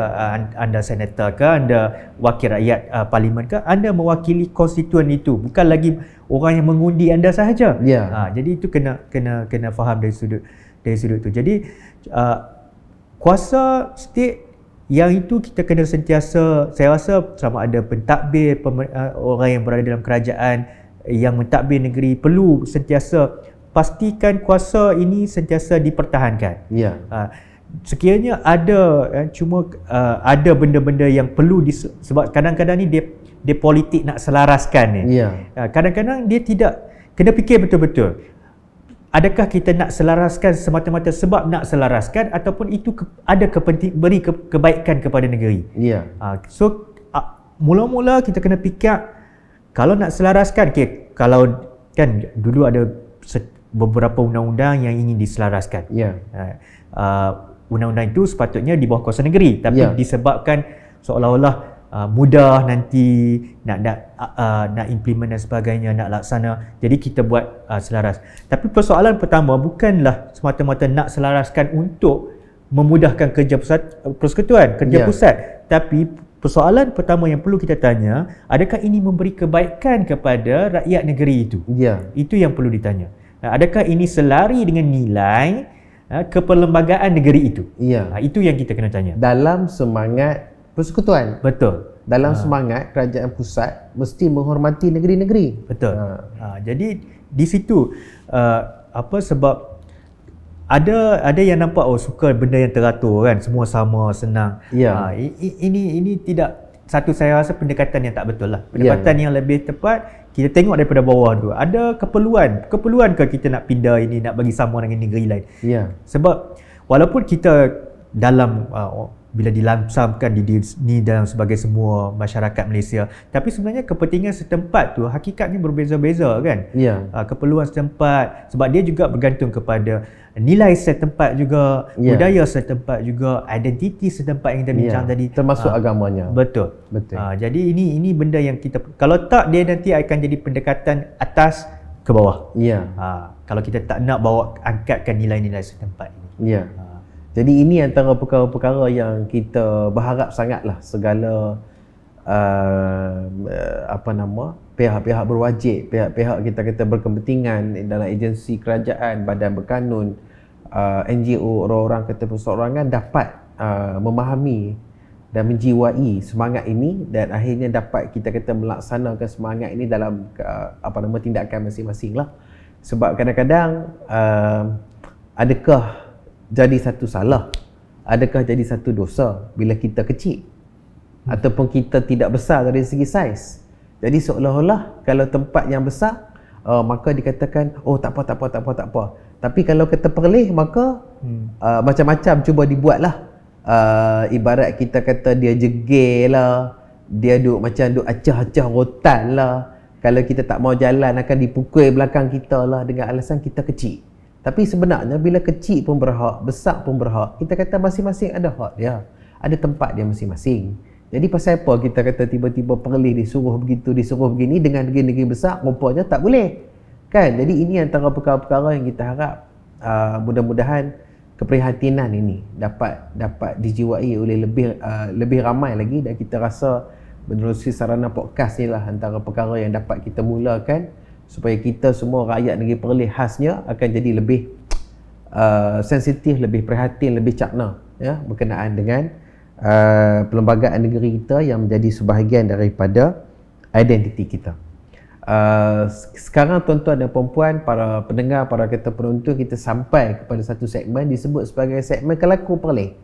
anda senator ke, anda wakil rakyat parlimen ke, anda mewakili konstituen itu, bukan lagi orang yang mengundi anda sahaja. Jadi itu kena faham dari sudut itu. Jadi kuasa state yang itu kita kena sentiasa, saya rasa sama ada pentadbir, orang yang berada dalam kerajaan yang mentadbir negeri perlu sentiasa pastikan kuasa ini sentiasa dipertahankan. Sekiranya ada ada benda-benda yang perlu sebab kadang-kadang ni dia politik nak selaraskan ni. Kadang-kadang dia tidak kena fikir betul-betul. Adakah kita nak selaraskan semata-mata sebab nak selaraskan, ataupun itu ada beri kebaikan kepada negeri. So mula-mula kita kena fikir, kalau nak selaraskan, kalau kan dulu ada beberapa undang-undang yang ingin diselaraskan. Undang-undang itu sepatutnya di bawah kuasa negeri, tapi disebabkan seolah-olah mudah nanti nak implement dan sebagainya, nak laksana, jadi kita buat selaras. Tapi persoalan pertama bukanlah semata-mata nak selaraskan untuk memudahkan kerja persekutuan, kerja pusat, tapi persoalan pertama yang perlu kita tanya, adakah ini memberi kebaikan kepada rakyat negeri itu? Itu yang perlu ditanya. Adakah ini selari dengan nilai keperlembagaan negeri itu? Itu yang kita kena tanya. Dalam semangat persekutuan. Betul. Dalam semangat kerajaan pusat mesti menghormati negeri-negeri. Betul. Jadi di situ sebab ada yang nampak suka benda yang teratur kan, semua sama, senang. Ini tidak, satu saya rasa pendekatan yang tak betul lah. Pendekatan yang lebih tepat, kita tengok daripada bawah dulu. Ada keperluan ke kita nak pindah ini, nak bagi sama dengan negeri lain. Sebab walaupun kita dalam bila dilamsamkan ni dalam sebagai semua masyarakat Malaysia, tapi sebenarnya kepentingan setempat tu hakikatnya berbeza-beza kan. Keperluan setempat, sebab dia juga bergantung kepada nilai setempat juga, budaya setempat juga, identiti setempat yang kita bincang tadi, termasuk agamanya. Betul. Jadi ini benda yang kita, kalau tak dia nanti akan jadi pendekatan atas ke bawah. Kalau kita tak nak angkatkan nilai-nilai setempat ini. Jadi ini antara perkara-perkara yang kita berharap sangatlah segala pihak-pihak berwajib, pihak-pihak kita berkepentingan dalam agensi kerajaan, badan berkanun, NGO, orang-orang kata perseorangan dapat memahami dan menjiwai semangat ini, dan akhirnya dapat kita melaksanakan semangat ini dalam tindakan masing-masing lah. Sebab kadang-kadang adakah jadi satu salah, adakah jadi satu dosa bila kita kecil ataupun kita tidak besar dari segi saiz. Jadi seolah-olah kalau tempat yang besar maka dikatakan tak apa. Tapi kalau kita perlih maka macam-macam cuba dibuatlah. Ibarat kita kata dia jegil lah, dia duk acah-acah rotan lah. Kalau kita tak mau jalan akan dipukul belakang kita lah dengan alasan kita kecil. Tapi sebenarnya bila kecil pun berhak, besar pun berhak. Kita kata masing-masing ada hak dia, ada tempat dia masing-masing. Jadi pasal apa kita kata tiba-tiba perlih disuruh begitu, disuruh begini, dengan negeri-negeri besar rupanya tak boleh kan? Jadi ini antara perkara-perkara yang kita harap mudah-mudahan keprihatinan ini dapat dijiwai oleh lebih ramai lagi, dan kita rasa menerusi sarana podcast ni lah antara perkara yang dapat kita mulakan supaya kita semua rakyat negeri Perlis khasnya akan jadi lebih sensitif, lebih prihatin, lebih cakna berkenaan dengan perlembagaan negeri kita yang menjadi sebahagian daripada identiti kita. Sekarang tuan-tuan dan puan-puan, para pendengar, para penonton, kita sampai kepada satu segmen disebut sebagai segmen Kelaku Perlis.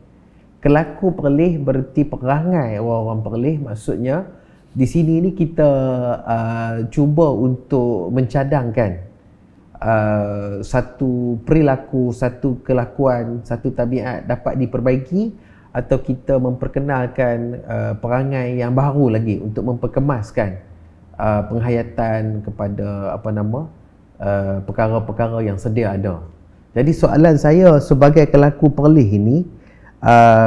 Kelaku Perlis bererti perangai orang-orang Perlis. Maksudnya di sini ni kita cuba untuk mencadangkan satu perilaku, satu kelakuan, satu tabiat dapat diperbaiki, atau kita memperkenalkan perangai yang baru lagi untuk memperkemaskan penghayatan kepada perkara-perkara yang sedia ada. Jadi soalan saya sebagai Kelaku Perlis ini,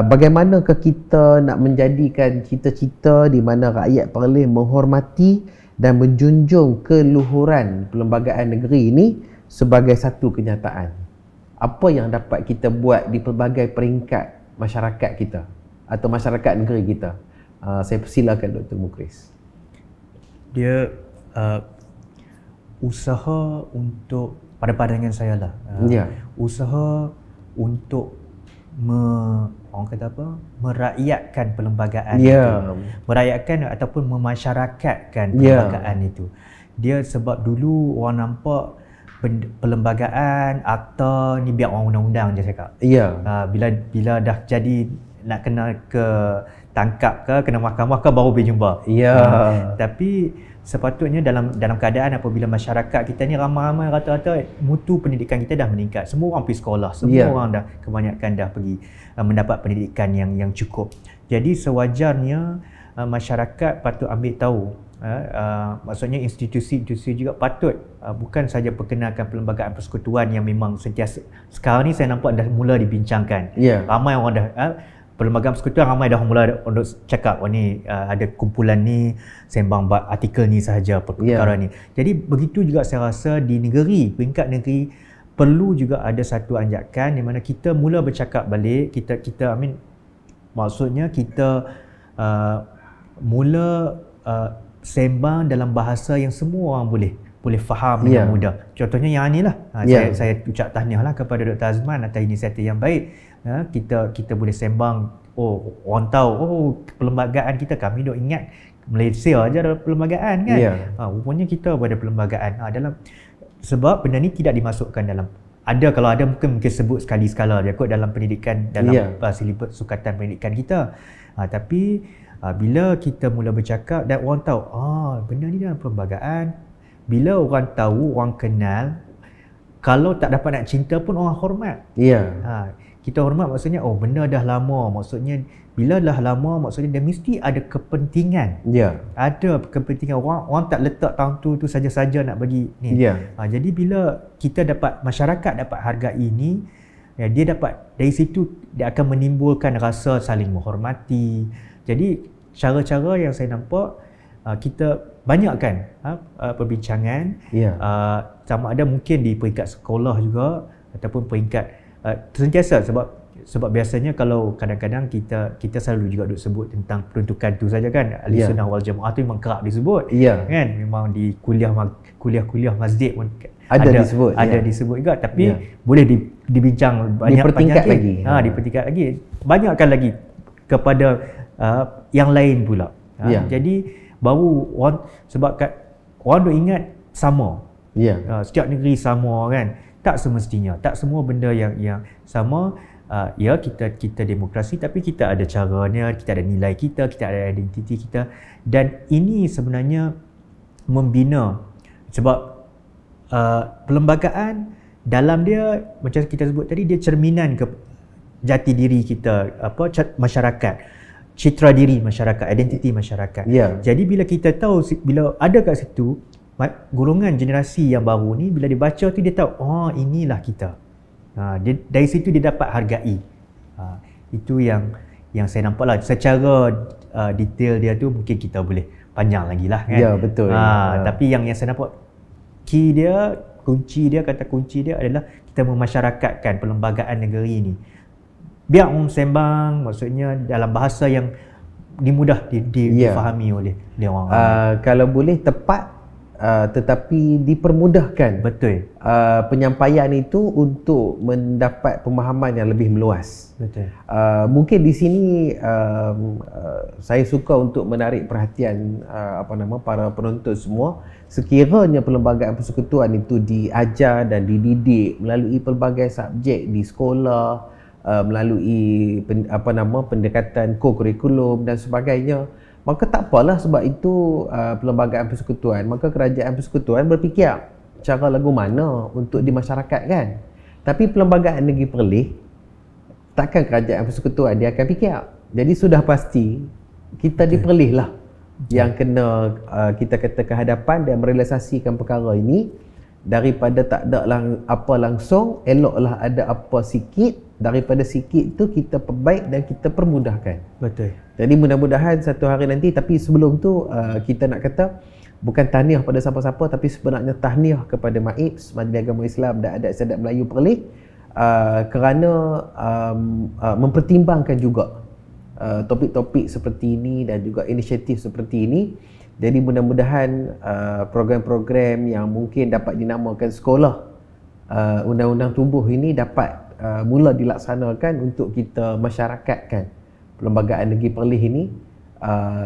bagaimanakah kita nak menjadikan cita-cita di mana rakyat Perlis menghormati dan menjunjung keluhuran perlembagaan negeri ini sebagai satu kenyataan? apa yang dapat kita buat di pelbagai peringkat masyarakat kita atau masyarakat negeri kita. Saya persilakan Dr. Mukris. Dia usaha untuk, pada pandangan saya lah, usaha untuk orang kata apa, merakyatkan perlembagaan itu, merakyatkan ataupun memasyarakatkan perlembagaan itu. Dia sebab dulu orang nampak perlembagaan, akta ni biar orang undang-undang je cakap. Bila dah jadi nak kena ke tangkap ke, kena mahkamah ke, baru boleh jumpa. Tapi sepatutnya dalam keadaan apabila masyarakat kita ni ramai-ramai, rata-rata mutu pendidikan kita dah meningkat. Semua orang pergi sekolah, semua orang dah, kebanyakan dah pergi mendapat pendidikan yang cukup. Jadi sewajarnya masyarakat patut ambil tahu. Maksudnya institusi-institusi juga patut bukan saja perkenalkan perlembagaan persekutuan yang memang sentiasa, sekarang ni saya nampak dah mula dibincangkan. Ramai orang dah perlembagaan persekutuan, ramai dah mula untuk cakap, ni ada kumpulan ni sembang artikel ni sahaja perkara ni. Jadi begitu juga saya rasa di negeri, peringkat negeri perlu juga ada satu anjakan di mana kita mula bercakap balik, kita maksudnya kita mula sembang dalam bahasa yang semua orang boleh faham dengan mudah. Contohnya yang ni lah. Saya ucap tahniah lah kepada Dr. Azman atas inisiatif yang baik. Kita boleh sembang, orang tahu, perlembagaan kita, kami duk ingat Malaysia aja ada perlembagaan kan. Rupanya kita ada perlembagaan. Sebab benda ni tidak dimasukkan dalam, kalau ada mungkin sebut sekali-sekala dia kot dalam pendidikan, dalam silibus sukatan pendidikan kita. Tapi bila kita mula bercakap dan orang tahu, benda ni dalam perlembagaan, bila orang tahu, orang kenal, kalau tak dapat nak cinta pun orang hormat. Kita hormat maksudnya, benda dah lama, maksudnya bila dah lama, maksudnya dia mesti ada kepentingan. Ada kepentingan, orang tak letak tahun tu saja-saja nak bagi ni. Jadi bila kita dapat, masyarakat dapat hargai ini, dia dapat, dari situ dia akan menimbulkan rasa saling menghormati. Jadi cara-cara yang saya nampak, kita banyakkan perbincangan, sama ada mungkin di peringkat sekolah juga ataupun peringkat sentiasa, sebab biasanya kalau kadang-kadang kita selalu juga duk sebut tentang peruntukan tu saja kan, Ahli Sunnah wal Jamaah tu memang kerap disebut kan, memang di kuliah-kuliah masjid pun ada disebut juga, tapi boleh dibincang banyak lagi. Dipertingkat lagi, banyakkan lagi kepada yang lain pula. Jadi baru orang, sebab orang duk ingat sama. Setiap negeri sama kan. Tak semestinya, tak semua benda yang sama. Kita demokrasi, tapi kita ada caranya, kita ada nilai kita ada identiti kita, dan ini sebenarnya membina. Sebab perlembagaan dalam dia, macam kita sebut tadi, dia cerminan ke jati diri kita, masyarakat, citra diri masyarakat, identiti masyarakat. Jadi bila kita tahu, bila ada kat situ, golongan generasi yang baru ni, bila dia baca tu dia tahu, inilah kita. Dari situ dia dapat hargai. Itu yang saya nampak lah. Secara detail dia tu mungkin kita boleh panjang lagi lah kan. Betul. Tapi yang saya nampak, kunci dia adalah kita memasyarakatkan perlembagaan negeri ni. Biar orang sembang, maksudnya dalam bahasa yang dimudah difahami oleh orang. Kalau boleh tepat, tetapi dipermudahkan. Betul. Penyampaian itu untuk mendapat pemahaman yang lebih meluas. Betul. Mungkin di sini saya suka untuk menarik perhatian para penonton semua. Sekiranya perlembagaan persekutuan itu diajar dan dididik melalui pelbagai subjek di sekolah, melalui pendekatan co-kurikulum dan sebagainya, maka tak apalah. Sebab itu perlembagaan persekutuan, maka kerajaan persekutuan berfikir cara lagu mana untuk dimasyarakatkan. Tapi perlembagaan negeri Perlis, takkan kerajaan persekutuan dia akan fikir. Jadi sudah pasti kita di Perlis lah yang kena kita kata kehadapan dan merealisasikan perkara ini. Daripada tak ada apa langsung, eloklah ada apa sikit. Daripada sikit tu kita perbaik dan kita permudahkan. Betul. Jadi mudah-mudahan satu hari nanti, tapi sebelum tu kita nak kata bukan tahniah pada siapa-siapa, tapi sebenarnya tahniah kepada MAIPS, Majlis Agama Islam dan Adat Istiadat Melayu Perlis, kerana mempertimbangkan juga topik-topik seperti ini dan juga inisiatif seperti ini. Jadi mudah-mudahan program-program yang mungkin dapat dinamakan sekolah undang-undang tubuh ini dapat mula dilaksanakan untuk kita masyarakatkan Perlembagaan Negeri Perlis ini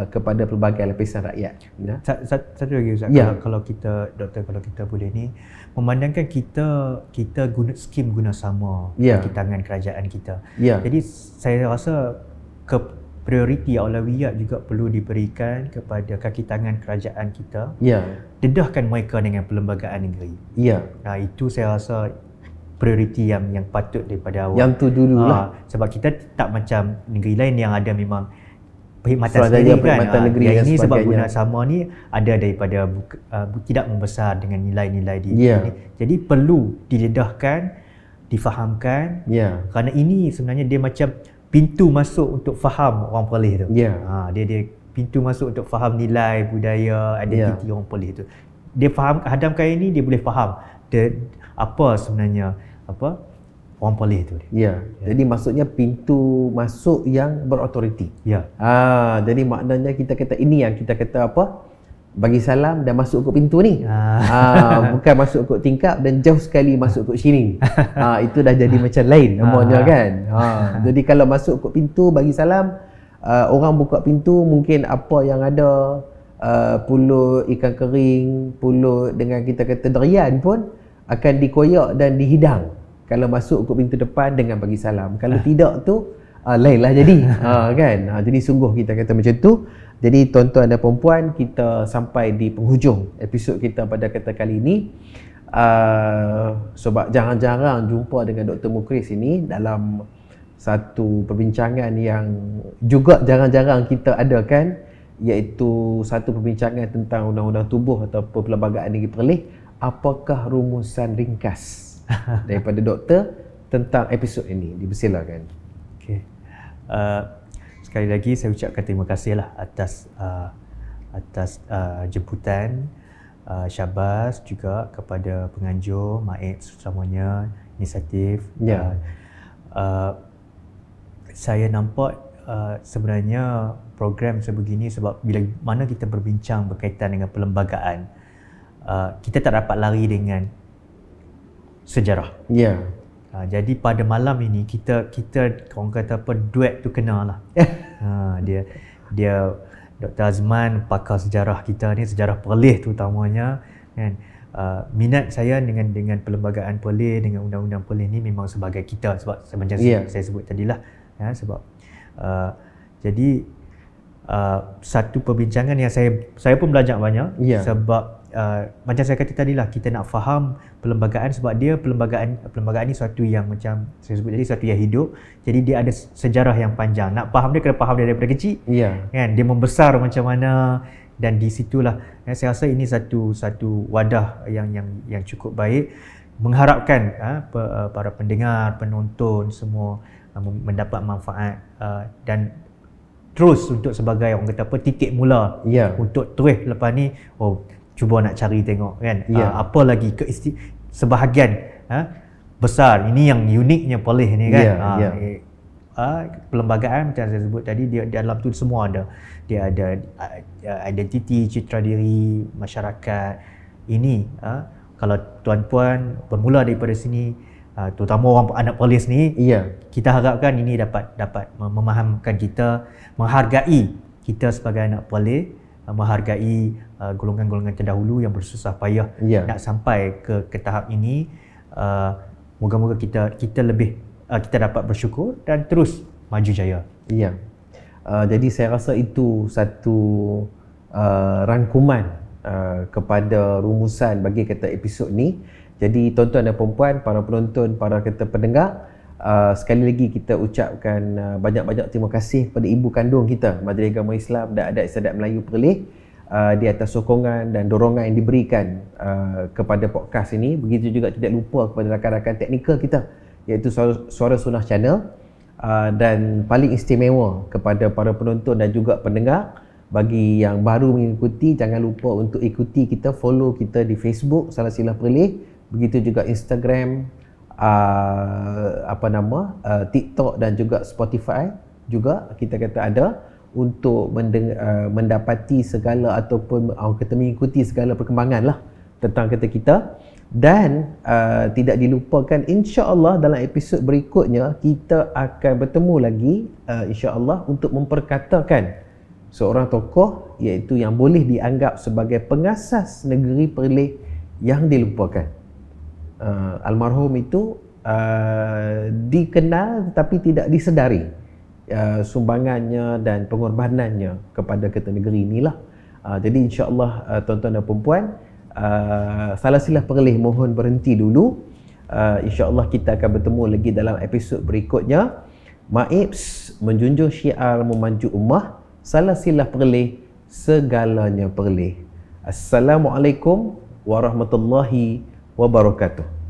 kepada pelbagai lapisan rakyat. Ya. Satu lagi Ustaz, kalau kita doktor, kalau kita boleh ni memandangkan kita guna skim guna sama kaki tangan kerajaan kita. Jadi saya rasa prioriti aulawiyat juga perlu diberikan kepada kaki tangan kerajaan kita. Dedahkan mereka dengan perlembagaan negeri. Itu saya rasa prioriti yang patut daripada awal. Yang tu dululah. Sebab kita tak macam negeri lain yang ada memang perkhidmatan sendiri kan. Yang ini sebab guna sama ni ada daripada tidak membesar dengan nilai-nilai di ini. Jadi perlu didedahkan, difahamkan. Kerana ini sebenarnya dia macam pintu masuk untuk faham orang Perlis tu. Dia pintu masuk untuk faham nilai, budaya, identiti orang Perlis tu. Dia faham, hadamkan ini, dia boleh faham apa sebenarnya orang Perlis tu. Jadi maksudnya pintu masuk yang berautoriti. Jadi maknanya kita kata ini yang kita kata bagi salam dan masuk ke pintu ni. Bukan masuk ke tingkap dan jauh sekali masuk ke sini. Itu dah jadi macam lain namanya kan. Jadi kalau masuk ke pintu bagi salam, orang buka pintu mungkin apa yang ada, pulut ikan kering, pulut dengan kita kata derian pun akan dikoyak dan dihidang kalau masuk ke pintu depan dengan bagi salam. Kalau tidak tu lainlah jadi. Kan. Jadi sungguh kita kata macam tu. Jadi tuan-tuan dan puan-puan, kita sampai di penghujung episod kita pada kata kali ini. Sebab jarang-jarang jumpa dengan Dr. Mukris ini dalam satu perbincangan yang juga jarang-jarang kita adakan, iaitu satu perbincangan tentang undang-undang tubuh atau Perlembagaan Negeri Perlis. Apakah rumusan ringkas daripada doktor tentang episod ini? Dipersilakan. Sekali lagi saya ucapkan terima kasihlah atas jemputan, syabas juga kepada penganjur, Maib semuanya, inisiatif. Saya nampak sebenarnya program sebegini sebab bila mana kita berbincang berkaitan dengan perlembagaan, kita tak dapat lari dengan sejarah. Jadi pada malam ini kita orang kata duet tu kena lah. Dia Dr. Azman, pakar sejarah kita ni, sejarah Perlis terutamanya kan. Minat saya dengan perlembagaan Perlis, dengan undang-undang Perlis ni memang sebagai kita, sebab macam saya sebut tadilah sebab jadi satu perbincangan yang saya pun belajar banyak sebab macam saya kata tadilah, kita nak faham perlembagaan sebab perlembagaan ni suatu yang macam saya sebut tadi, suatu yang hidup. Jadi dia ada sejarah yang panjang. Nak faham dia kena faham dia daripada kecil. Kan, dia membesar macam mana, dan di situlah saya rasa ini satu wadah yang cukup baik, mengharapkan para pendengar, penonton semua mendapat manfaat dan terus untuk sebagai orang kata titik mula untuk terus lepas ni cuba nak cari tengok kan apa lagi sebahagian besar ini yang uniknya Perlis ni kan. Perlembagaan macam saya sebut tadi, dia dalam tu semua ada. Dia ada identiti, citra diri masyarakat ini. Kalau tuan-puan bermula daripada sini, terutama orang anak Perlis ni, kita harapkan ini dapat memahamkan kita, menghargai kita sebagai anak Perlis, menghargai golongan-golongan terdahulu yang bersusah payah nak sampai ke tahap ini. Moga-moga kita lebih kita dapat bersyukur dan terus maju jaya. Jadi saya rasa itu satu rangkuman kepada rumusan bagi kata episod ni. Jadi tuan-tuan dan puan-puan, para penonton, para kata pendengar, sekali lagi kita ucapkan banyak-banyak terima kasih kepada ibu kandung kita, Majlis Agama Islam dan Adat Istiadat Melayu Perlis, di atas sokongan dan dorongan yang diberikan kepada podcast ini. Begitu juga tidak lupa kepada rakan-rakan teknikal kita, iaitu Suara Sunnah Channel, dan paling istimewa kepada para penonton dan juga pendengar. Bagi yang baru mengikuti, jangan lupa untuk ikuti kita, follow kita di Facebook Salasilah Perlis, begitu juga Instagram, TikTok dan juga Spotify juga kita kata ada untuk mendapati segala ataupun kita mengikuti segala perkembangan lah tentang kita. Dan tidak dilupakan, insya-Allah dalam episod berikutnya kita akan bertemu lagi insya-Allah untuk memperkatakan seorang tokoh iaitu yang boleh dianggap sebagai pengasas negeri Perlis yang dilupakan. Almarhum itu dikenal tetapi tidak disedari sumbangannya dan pengorbanannya kepada Kertanegeri inilah. Jadi insya-Allah tuan-tuan dan puan-puan, salah silap Perlis mohon berhenti dulu. InsyaAllah kita akan bertemu lagi dalam episod berikutnya. MAIPS menjunjung syiar memanju ummah, salah silap Perlis segalanya Perlis. Assalamualaikum warahmatullahi wabarakatuh.